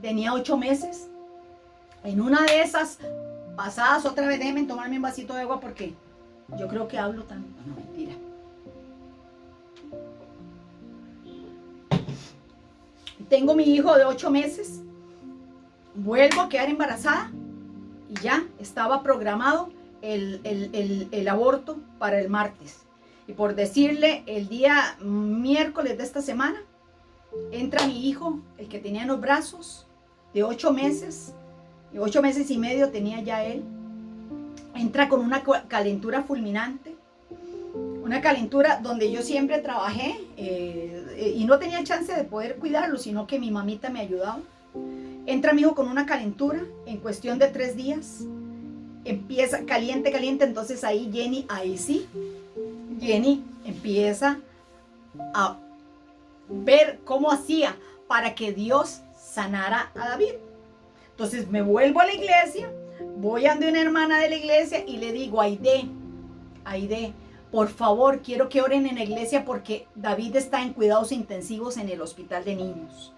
[SPEAKER 3] tenía 8 meses. En una de esas pasadas, otra vez déjenme tomarme un vasito de agua porque yo creo que hablo tanto. No, mentira. Tengo mi hijo de 8 meses. Vuelvo a quedar embarazada y ya estaba programado el aborto para el martes. Y por decirle, el día miércoles de esta semana, entra mi hijo, el que tenía en los brazos, de 8 meses. 8 meses y medio tenía ya él. Entra con una calentura fulminante. Una calentura donde yo siempre trabajé y no tenía chance de poder cuidarlo, sino que mi mamita me ayudaba. Entra mi hijo con una calentura en cuestión de 3 días. Empieza caliente, entonces ahí Jenny empieza a ver cómo hacía para que Dios sanara a David. Entonces me vuelvo a la iglesia, voy ante una hermana de la iglesia y le digo: Aide, por favor, quiero que oren en la iglesia porque David está en cuidados intensivos en el hospital de niños.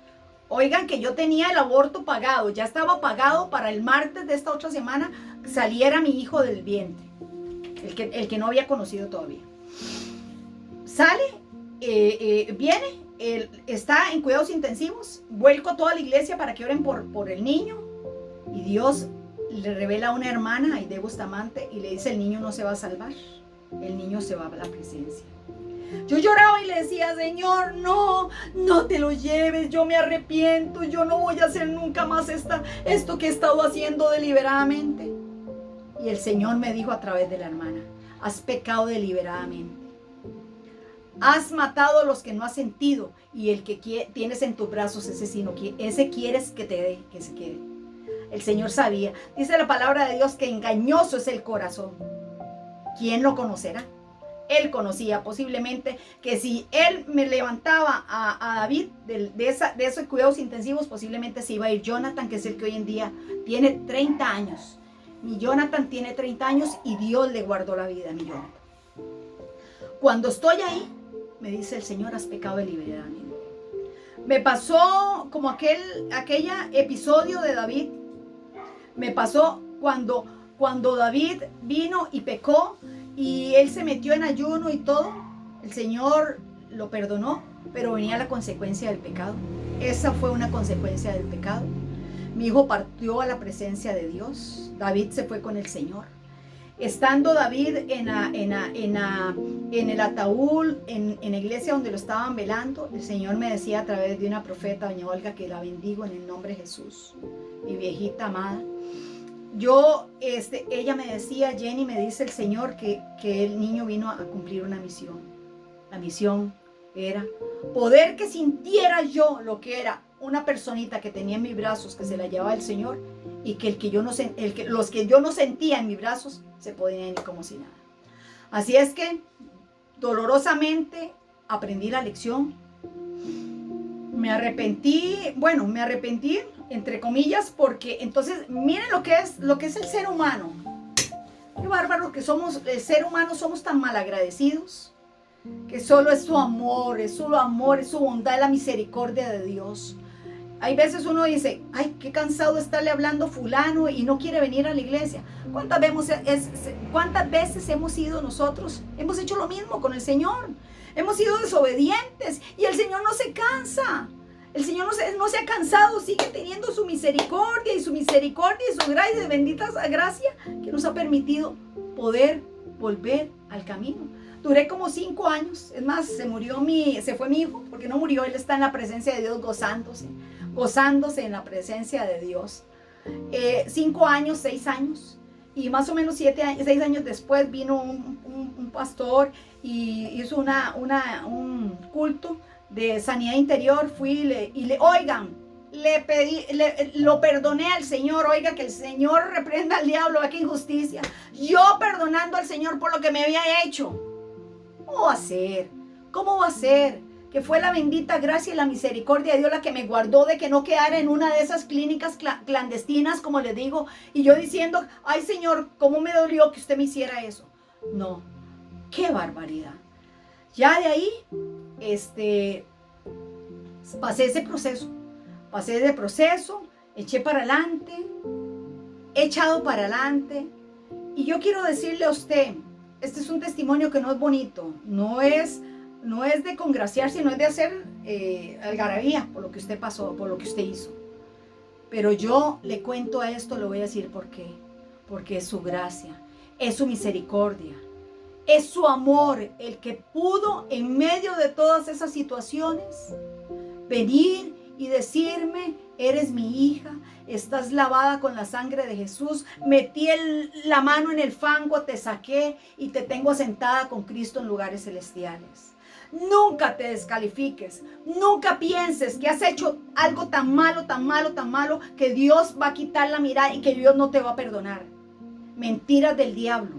[SPEAKER 3] Oigan que yo tenía el aborto pagado, ya estaba pagado para el martes de esta otra semana saliera mi hijo del vientre, el que no había conocido todavía. Sale, viene, está en cuidados intensivos, vuelco a toda la iglesia para que oren por el niño, y Dios le revela a una hermana, Aide Bustamante, y le dice: el niño no se va a salvar, el niño se va a la presencia. Yo lloraba y le decía, Señor, no, no te lo lleves, yo me arrepiento, yo no voy a hacer nunca más esto que he estado haciendo deliberadamente. Y el Señor me dijo a través de la hermana, has pecado deliberadamente. Has matado a los que no has sentido y el que tienes en tus brazos, ese quieres que te dé, que se quede. El Señor sabía. Dice la palabra de Dios que engañoso es el corazón. ¿Quién lo conocerá? Él conocía posiblemente que si él me levantaba a David de esos cuidados intensivos, posiblemente se iba a ir Jonathan, que es el que hoy en día tiene 30 años. Mi Jonathan tiene 30 años y Dios le guardó la vida a mi Jonathan. Cuando estoy ahí, me dice el Señor, has pecado deliberadamente. Me pasó como aquel episodio de David. Me pasó cuando David vino y pecó y él se metió en ayuno y todo. El Señor lo perdonó, pero venía la consecuencia del pecado. Esa fue una consecuencia del pecado. Mi hijo partió a la presencia de Dios. David se fue con el Señor. Estando David en el ataúd, en la iglesia donde lo estaban velando, el Señor me decía a través de una profeta, doña Olga, que la bendigo en el nombre de Jesús, mi viejita amada. Ella me decía, Jenny, me dice el Señor que el niño vino a cumplir una misión. La misión era poder que sintiera yo lo que era una personita que tenía en mis brazos, que se la llevaba el Señor, y que los que yo no sentía en mis brazos se podían ir como si nada. Así es que dolorosamente aprendí la lección. Me arrepentí entre comillas, porque entonces miren lo que es el ser humano. Qué bárbaro que somos, el ser humano somos tan malagradecidos, que solo es su amor, es su bondad, es la misericordia de Dios. Hay veces uno dice, ay, qué cansado de estarle hablando fulano y no quiere venir a la iglesia. ¿Cuántas veces hemos sido nosotros? Hemos hecho lo mismo con el Señor. Hemos sido desobedientes y el Señor no se cansa. El Señor no se ha cansado, sigue teniendo su misericordia y su gracia de bendita gracia que nos ha permitido poder volver al camino. Duré como 5 años, es más, se fue mi hijo, porque no murió, él está en la presencia de Dios gozándose en la presencia de Dios. 5 años, 6 años, y más o menos 6 años después vino un pastor y hizo un culto de sanidad interior. Lo perdoné al Señor. Oiga, que el Señor reprenda al diablo, qué injusticia. Yo perdonando al Señor por lo que me había hecho. ¿Cómo va a ser? Que fue la bendita gracia y la misericordia de Dios la que me guardó de que no quedara en una de esas clínicas clandestinas, como les digo, y yo diciendo, ay Señor, ¿cómo me dolió que usted me hiciera eso? No, qué barbaridad. Ya de ahí, pasé ese proceso, eché para adelante, he echado para adelante, y yo quiero decirle a usted, este es un testimonio que no es bonito, no es de congraciarse, no es de hacer algarabía por lo que usted pasó, por lo que usted hizo. Pero yo le cuento a esto, le voy a decir por qué. Porque es su gracia, es su misericordia, es su amor el que pudo en medio de todas esas situaciones venir y decirme, eres mi hija, estás lavada con la sangre de Jesús, metí la mano en el fango, te saqué y te tengo sentada con Cristo en lugares celestiales. Nunca te descalifiques, nunca pienses que has hecho algo tan malo, que Dios va a quitar la mirada y que Dios no te va a perdonar. Mentiras del diablo.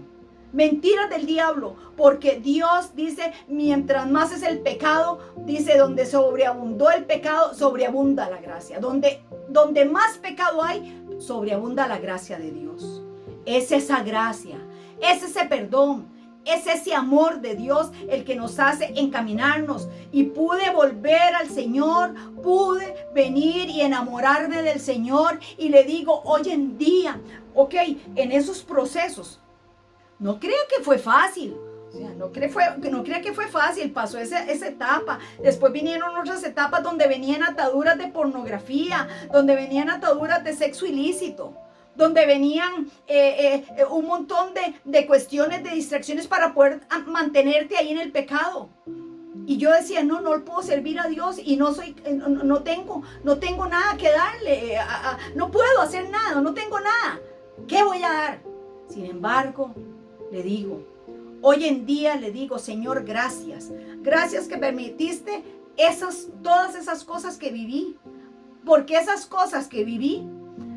[SPEAKER 3] Mentiras del diablo, porque Dios dice, mientras más es el pecado, dice, donde sobreabundó el pecado, sobreabunda la gracia. Donde más pecado hay, sobreabunda la gracia de Dios. Es esa gracia, es ese perdón, es ese amor de Dios el que nos hace encaminarnos. Y pude volver al Señor, pude venir y enamorarme del Señor. Y le digo, hoy en día, en esos procesos, no crea que fue fácil. O sea, no crea que fue fácil. Pasó esa etapa. Después vinieron otras etapas donde venían ataduras de pornografía, donde venían ataduras de sexo ilícito, donde venían un montón de cuestiones, de distracciones para poder mantenerte ahí en el pecado. Y yo decía, no puedo servir a Dios y no tengo nada que darle, no puedo hacer nada, no tengo nada. ¿Qué voy a dar? Sin embargo, le digo, hoy en día le digo, Señor, gracias. Gracias que permitiste todas esas cosas que viví. Porque esas cosas que viví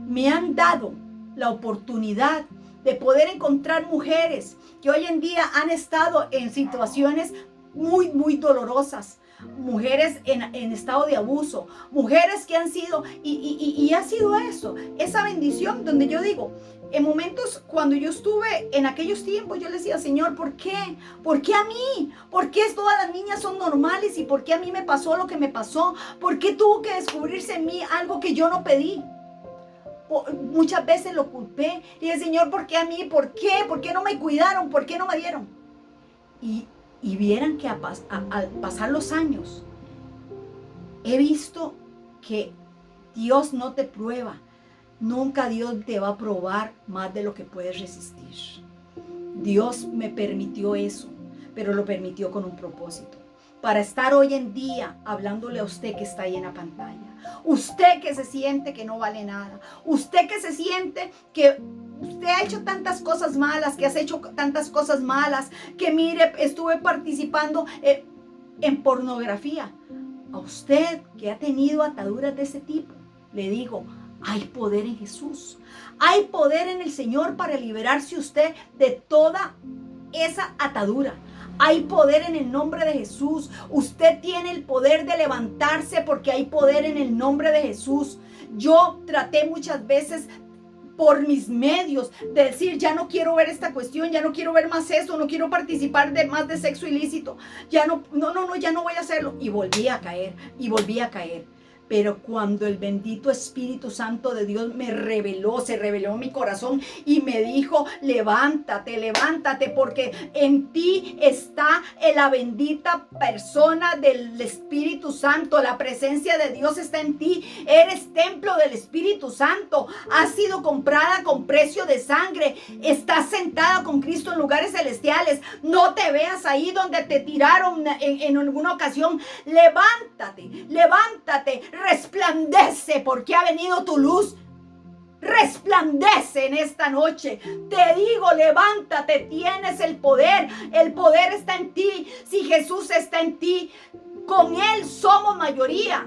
[SPEAKER 3] me han dado la oportunidad de poder encontrar mujeres que hoy en día han estado en situaciones muy, muy dolorosas. Mujeres en estado de abuso, mujeres que han sido, y ha sido eso, esa bendición donde yo digo, en momentos cuando yo estuve en aquellos tiempos, yo le decía, Señor, ¿por qué? ¿Por qué a mí? ¿Por qué todas las niñas son normales y por qué a mí me pasó lo que me pasó? ¿Por qué tuvo que descubrirse en mí algo que yo no pedí? Muchas veces lo culpé y dije, Señor, ¿por qué a mí? ¿Por qué? ¿Por qué no me cuidaron? ¿Por qué no me dieron? Y vieran que al pasar los años, he visto que Dios no te prueba. Nunca Dios te va a probar más de lo que puedes resistir. Dios me permitió eso, pero lo permitió con un propósito. Para estar hoy en día hablándole a usted que está ahí en la pantalla. Usted que se siente que no vale nada. Usted que se siente que usted ha hecho tantas cosas malas, que has hecho tantas cosas malas, que mire, estuve participando en pornografía. A usted que ha tenido ataduras de ese tipo, le digo, hay poder en Jesús. Hay poder en el Señor para liberarse usted de toda esa atadura. Hay poder en el nombre de Jesús. Usted tiene el poder de levantarse porque hay poder en el nombre de Jesús. Yo traté muchas veces por mis medios de decir, ya no quiero ver esta cuestión, ya no quiero ver más eso, no quiero participar más de sexo ilícito, ya no, ya no voy a hacerlo. Y volví a caer, y volví a caer. Pero cuando el bendito Espíritu Santo de Dios se reveló en mi corazón y me dijo, levántate, levántate, porque en ti está la bendita persona del Espíritu Santo. La presencia de Dios está en ti. Eres templo del Espíritu Santo. Has sido comprada con precio de sangre. Estás sentada con Cristo en lugares celestiales. No te veas ahí donde te tiraron en alguna ocasión. Levántate, levántate. Resplandece porque ha venido tu luz. Resplandece en esta noche. Te digo, levántate, tienes el poder. El poder está en ti. Si Jesús está en ti, con Él somos mayoría.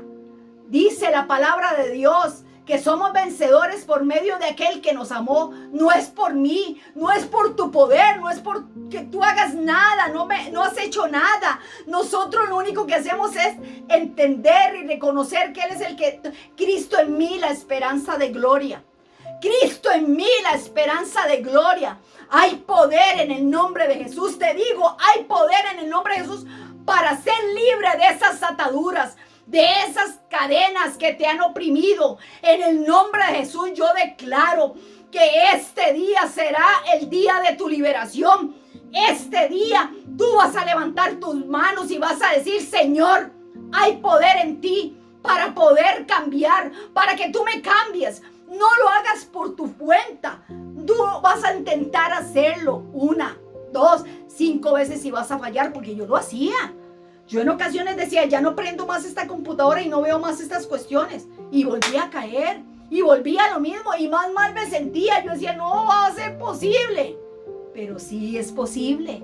[SPEAKER 3] Dice la palabra de Dios que somos vencedores por medio de aquel que nos amó. No es por mí, no es por tu poder, no es por que tú hagas nada, no has hecho nada. Nosotros lo único que hacemos es entender y reconocer que Él es Cristo en mí, la esperanza de gloria. Cristo en mí, la esperanza de gloria. Hay poder en el nombre de Jesús. Te digo, hay poder en el nombre de Jesús para ser libre de esas ataduras, de esas cadenas que te han oprimido. En el nombre de Jesús yo declaro que este día será el día de tu liberación. Este día tú vas a levantar tus manos y vas a decir, Señor, hay poder en ti para poder cambiar, para que tú me cambies. No lo hagas por tu cuenta. Tú vas a intentar hacerlo 1, 2, 5 veces y vas a fallar, porque yo lo hacía. Yo en ocasiones decía, ya no prendo más esta computadora y no veo más estas cuestiones. Y volví a caer. Y volví a lo mismo. Y más mal me sentía. Yo decía, no va a ser posible. Pero sí es posible.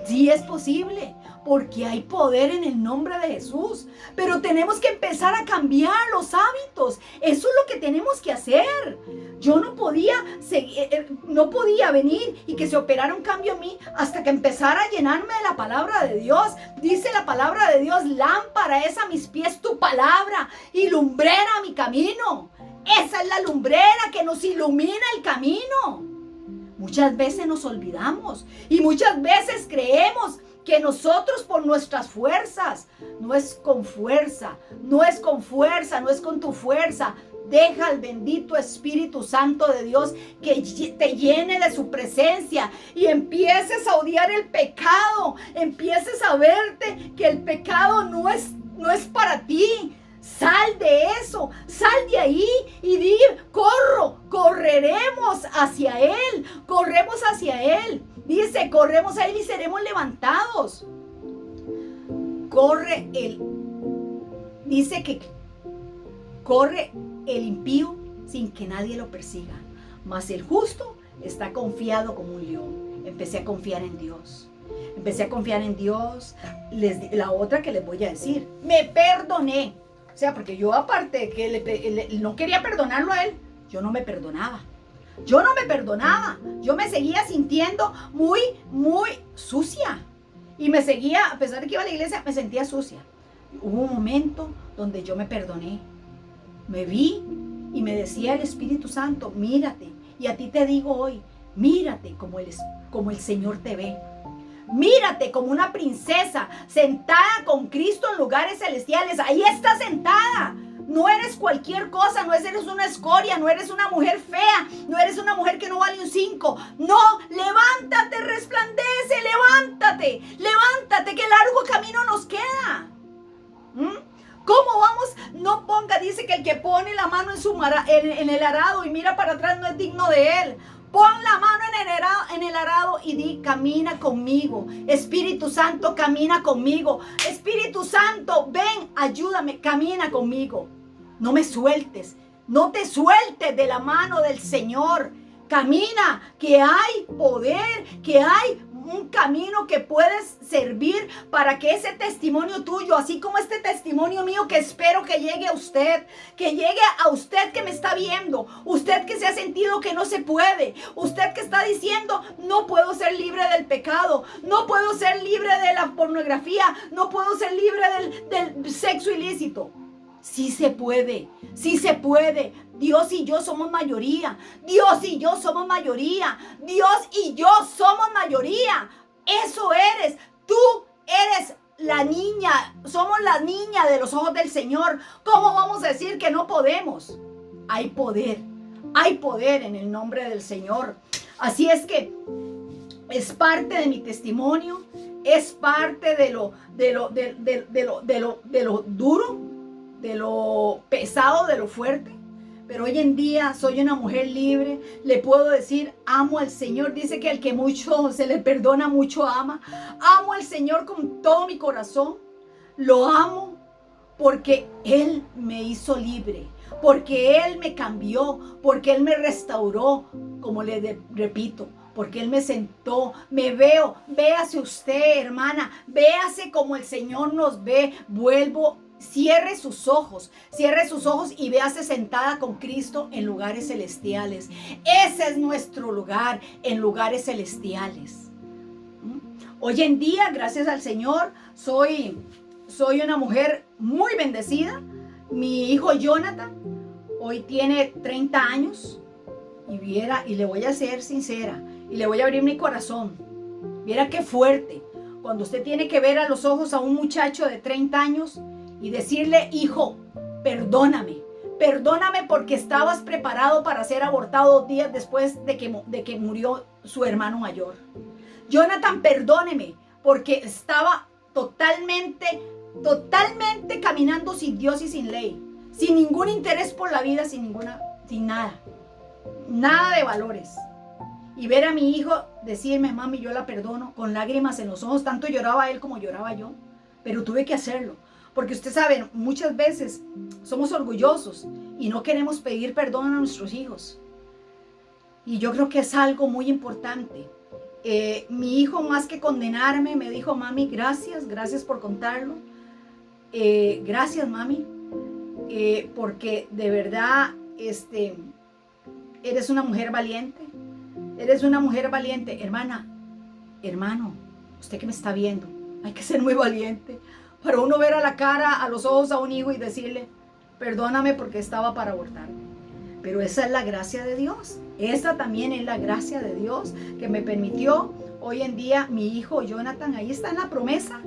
[SPEAKER 3] Sí es posible. Porque hay poder en el nombre de Jesús. Pero tenemos que empezar a cambiar los hábitos. Eso es lo que tenemos que hacer. Yo no podía venir y que se operara un cambio en mí hasta que empezara a llenarme de la palabra de Dios. Dice la palabra de Dios, lámpara es a mis pies tu palabra y lumbrera a mi camino. Esa es la lumbrera que nos ilumina el camino. Muchas veces nos olvidamos y muchas veces creemos que nosotros por nuestras fuerzas, no es con fuerza, no es con fuerza, no es con tu fuerza. Deja al bendito Espíritu Santo de Dios que te llene de su presencia y empieces a odiar el pecado, empieces a verte que el pecado no es para ti. Sal de eso, sal de ahí y di, correremos hacia Él, corremos hacia Él. Dice, corremos a Él y seremos levantados. dice que corre el impío sin que nadie lo persiga, mas el justo está confiado como un león. Empecé a confiar en Dios. La otra que les voy a decir, me perdoné. O sea, porque yo aparte de que no quería perdonarlo a él, yo no me perdonaba. Yo me seguía sintiendo muy, muy sucia. Y me seguía, a pesar de que iba a la iglesia, me sentía sucia. Hubo un momento donde yo me perdoné. Me vi y me decía el Espíritu Santo, mírate. Y a ti te digo hoy, mírate como el Señor te ve. Mírate como una princesa sentada con Cristo en lugares celestiales. Ahí está sentada. No eres cualquier cosa, no eres una escoria, no eres una mujer fea, no eres una mujer que no vale un 5. No, levántate, resplandece, levántate, que largo camino nos queda. ¿Cómo vamos? No ponga, dice que el que pone la mano en el arado y mira para atrás no es digno de él. Pon la mano en el arado y di, camina conmigo. Espíritu Santo, camina conmigo. Espíritu Santo, ven, ayúdame, camina conmigo. No me sueltes, no te sueltes de la mano del Señor. Camina, que hay poder, que hay un camino que puedes servir para que ese testimonio tuyo, así como este testimonio mío que espero que llegue a usted que me está viendo, usted que se ha sentido que no se puede, usted que está diciendo no puedo ser libre del pecado, no puedo ser libre de la pornografía, no puedo ser libre del sexo ilícito. Sí se puede, sí se puede. Dios y yo somos mayoría. Dios y yo somos mayoría. Dios y yo somos mayoría. Eso eres. Tú eres la niña. Somos la niña de los ojos del Señor. ¿Cómo vamos a decir que no podemos? Hay poder. Hay poder en el nombre del Señor. Así es que es parte de mi testimonio. Es parte de lo duro, de lo pesado, de lo fuerte. Pero hoy en día soy una mujer libre. Le puedo decir, amo al Señor. Dice que al que mucho se le perdona, mucho ama. Amo al Señor con todo mi corazón. Lo amo porque Él me hizo libre. Porque Él me cambió. Porque Él me restauró. Como le repito. Porque Él me sentó, me veo. Véase usted, hermana. Véase como el Señor nos ve. Cierre sus ojos y véase sentada con Cristo en lugares celestiales. Ese es nuestro lugar, en lugares celestiales. Hoy en día, gracias al Señor, soy una mujer muy bendecida. Mi hijo Jonathan hoy tiene 30 años y le voy a ser sincera y le voy a abrir mi corazón. Viera qué fuerte cuando usted tiene que ver a los ojos a un muchacho de 30 años y decirle, hijo, perdóname porque estabas preparado para ser abortado 2 días después de que murió su hermano mayor. Jonathan, perdóneme porque estaba totalmente caminando sin Dios y sin ley, sin ningún interés por la vida, sin nada de valores. Y ver a mi hijo decirme, mami, yo la perdono, con lágrimas en los ojos, tanto lloraba él como lloraba yo, pero tuve que hacerlo. Porque usted sabe, muchas veces somos orgullosos y no queremos pedir perdón a nuestros hijos. Y yo creo que es algo muy importante. Mi hijo, más que condenarme, me dijo, mami, gracias por contarlo. Gracias, mami. Porque de verdad, eres una mujer valiente. Eres una mujer valiente. Hermano, usted que me está viendo, hay que ser muy valiente. Para uno ver a la cara, a los ojos a un hijo y decirle, perdóname porque estaba para abortarme. Pero esa es la gracia de Dios. Esa también es la gracia de Dios que me permitió hoy en día mi hijo Jonathan. Ahí está en la promesa.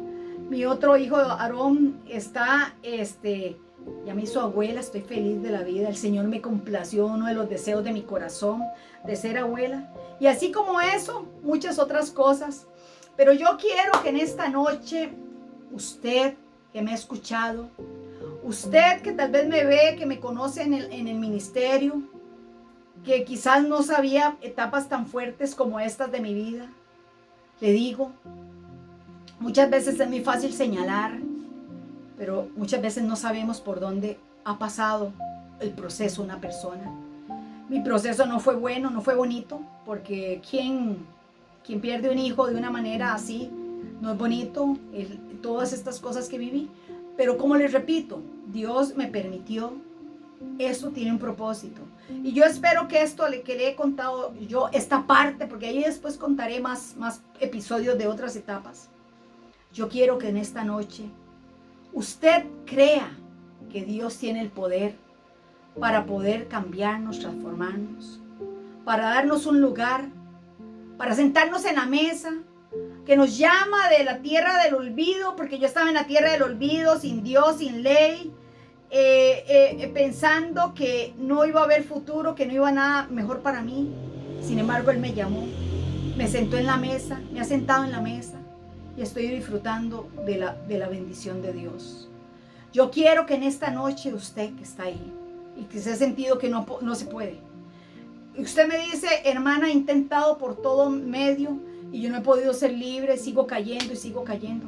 [SPEAKER 3] Mi otro hijo Aarón está, ya me hizo abuela. Estoy feliz de la vida. El Señor me complació, uno de los deseos de mi corazón, de ser abuela. Y así como eso, muchas otras cosas. Pero yo quiero que en esta noche, usted que me ha escuchado, usted que tal vez me ve, que me conoce en el ministerio, que quizás no sabía etapas tan fuertes como estas de mi vida, le digo, muchas veces es muy fácil señalar, pero muchas veces no sabemos por dónde ha pasado el proceso una persona. Mi proceso no fue bueno, no fue bonito, porque quien pierde un hijo de una manera así, no es bonito, todas estas cosas que viví. Pero como les repito, Dios me permitió, esto tiene un propósito. Y yo espero que esto que le he contado yo, esta parte, porque ahí después contaré más episodios de otras etapas. Yo quiero que en esta noche usted crea que Dios tiene el poder para poder cambiarnos, transformarnos, para darnos un lugar, para sentarnos en la mesa, que nos llama de la tierra del olvido, porque yo estaba en la tierra del olvido, sin Dios, sin ley, pensando que no iba a haber futuro, que no iba a nada mejor para mí. Sin embargo, Él me llamó, me sentó en la mesa, me ha sentado en la mesa y estoy disfrutando de la bendición de Dios. Yo quiero que en esta noche usted que está ahí y que se ha sentido que no se puede, usted me dice, hermana, he intentado por todo medio y yo no he podido ser libre, sigo cayendo y sigo cayendo.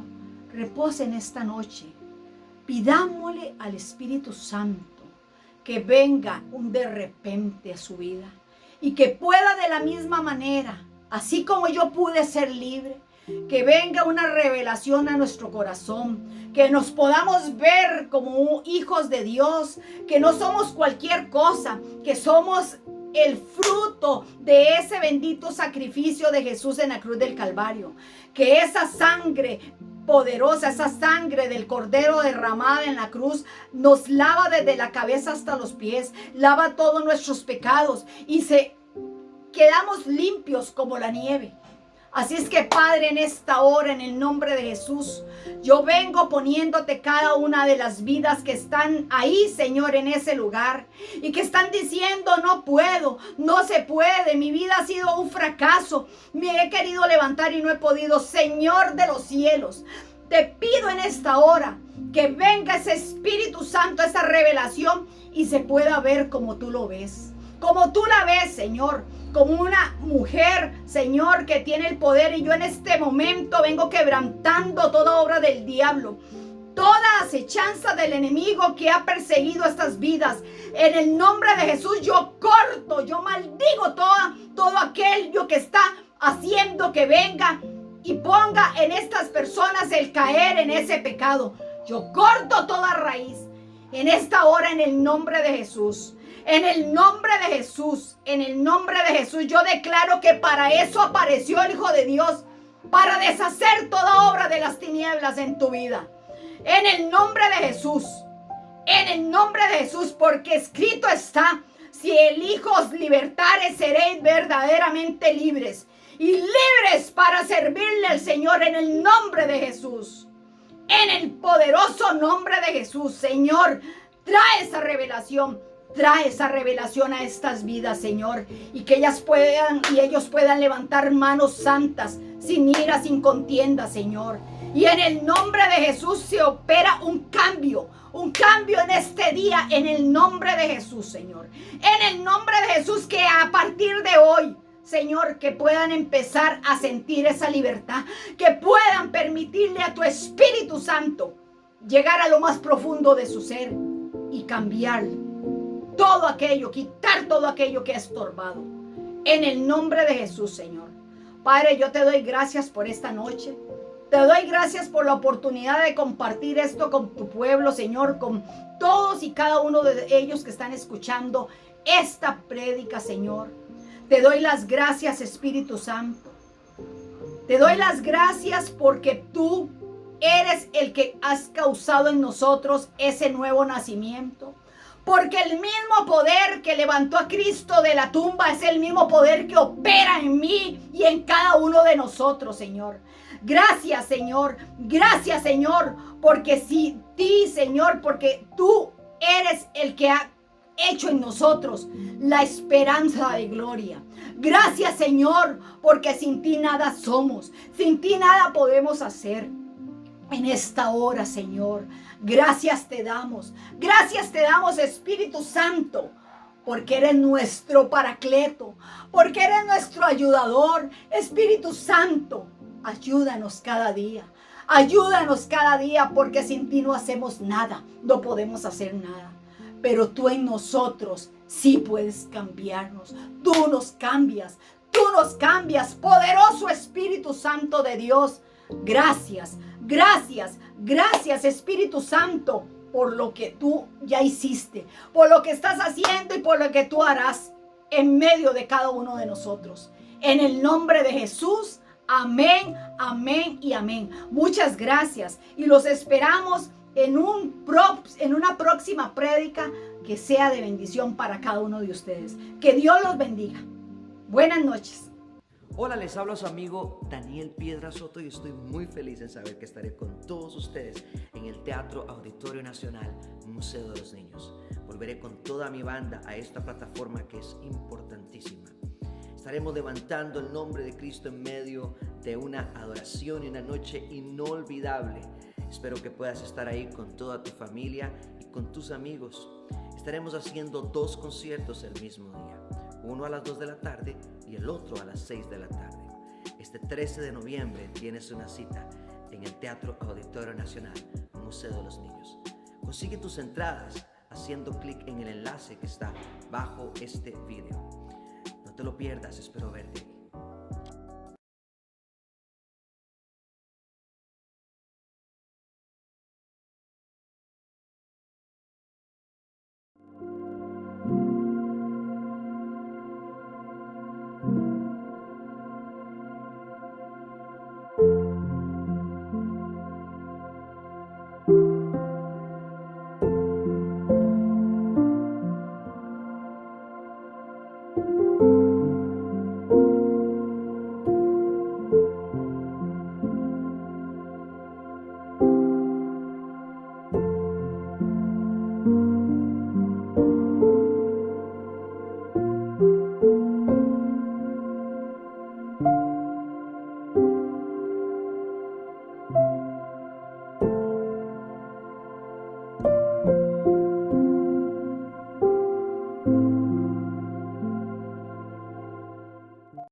[SPEAKER 3] Repose en esta noche. Pidámosle al Espíritu Santo que venga un de repente a su vida y que pueda de la misma manera, así como yo pude ser libre, que venga una revelación a nuestro corazón, que nos podamos ver como hijos de Dios, que no somos cualquier cosa, que somos el fruto de ese bendito sacrificio de Jesús en la cruz del Calvario, que esa sangre poderosa, esa sangre del Cordero derramada en la cruz nos lava desde la cabeza hasta los pies, lava todos nuestros pecados y quedamos limpios como la nieve. Así es que, Padre, en esta hora, en el nombre de Jesús, yo vengo poniéndote cada una de las vidas que están ahí, Señor, en ese lugar y que están diciendo, no puedo, no se puede, mi vida ha sido un fracaso, me he querido levantar y no he podido. Señor de los cielos, te pido en esta hora que venga ese Espíritu Santo, esa revelación y se pueda ver como tú lo ves, como tú la ves, Señor. Como una mujer, Señor, que tiene el poder, y yo en este momento vengo quebrantando toda obra del diablo, toda acechanza del enemigo que ha perseguido estas vidas. En el nombre de Jesús yo corto, yo maldigo todo aquello que está haciendo que venga y ponga en estas personas el caer en ese pecado. Yo corto toda raíz en esta hora en el nombre de Jesús. En el nombre de Jesús, en el nombre de Jesús, yo declaro que para eso apareció el Hijo de Dios, para deshacer toda obra de las tinieblas en tu vida. En el nombre de Jesús, porque escrito está, si el Hijo os libertare, seréis verdaderamente libres. Y libres para servirle al Señor en el nombre de Jesús. En el poderoso nombre de Jesús, Señor, trae esa revelación. Trae esa revelación a estas vidas, Señor, y que ellos puedan levantar manos santas, sin ira, sin contienda, Señor. Y en el nombre de Jesús se opera un cambio en este día, en el nombre de Jesús, Señor. En el nombre de Jesús, que a partir de hoy, Señor, que puedan empezar a sentir esa libertad, que puedan permitirle a tu Espíritu Santo llegar a lo más profundo de su ser y cambiar todo aquello, quitar todo aquello que ha estorbado. En el nombre de Jesús, Señor. Padre, yo te doy gracias por esta noche. Te doy gracias por la oportunidad de compartir esto con tu pueblo, Señor, con todos y cada uno de ellos que están escuchando esta prédica, Señor. Te doy las gracias, Espíritu Santo. Te doy las gracias porque tú eres el que has causado en nosotros ese nuevo nacimiento. Porque el mismo poder que levantó a Cristo de la tumba es el mismo poder que opera en mí y en cada uno de nosotros, Señor. Gracias, Señor. Gracias, Señor. Porque Señor, porque tú eres el que ha hecho en nosotros la esperanza de gloria. Gracias, Señor, porque sin ti nada somos. Sin ti nada podemos hacer. En esta hora, Señor, gracias te damos, Espíritu Santo, porque eres nuestro paracleto, porque eres nuestro ayudador. Espíritu Santo, ayúdanos cada día, Ayúdanos cada día porque sin ti no hacemos nada, no podemos hacer nada. Pero tú en nosotros sí puedes cambiarnos. Tú nos cambias, poderoso Espíritu Santo de Dios. Gracias, gracias, gracias Espíritu Santo por lo que tú ya hiciste, por lo que estás haciendo y por lo que tú harás en medio de cada uno de nosotros. En el nombre de Jesús, amén, amén y amén. Muchas gracias y los esperamos en una próxima prédica que sea de bendición para cada uno de ustedes. Que Dios los bendiga. Buenas noches.
[SPEAKER 1] Hola, les habla su amigo Daniel Piedra Soto y estoy muy feliz en saber que estaré con todos ustedes en el Teatro Auditorio Nacional Museo de los Niños. Volveré con toda mi banda a esta plataforma que es importantísima. Estaremos levantando el nombre de Cristo en medio de una adoración y una noche inolvidable. Espero que puedas estar ahí con toda tu familia y con tus amigos. Estaremos haciendo 2 conciertos el mismo día. Uno a las 2 de la tarde y el otro a las 6 de la tarde. Este 13 de noviembre tienes una cita en el Teatro Auditorio Nacional Museo de los Niños. Consigue tus entradas haciendo clic en el enlace que está bajo este video. No te lo pierdas, espero verte.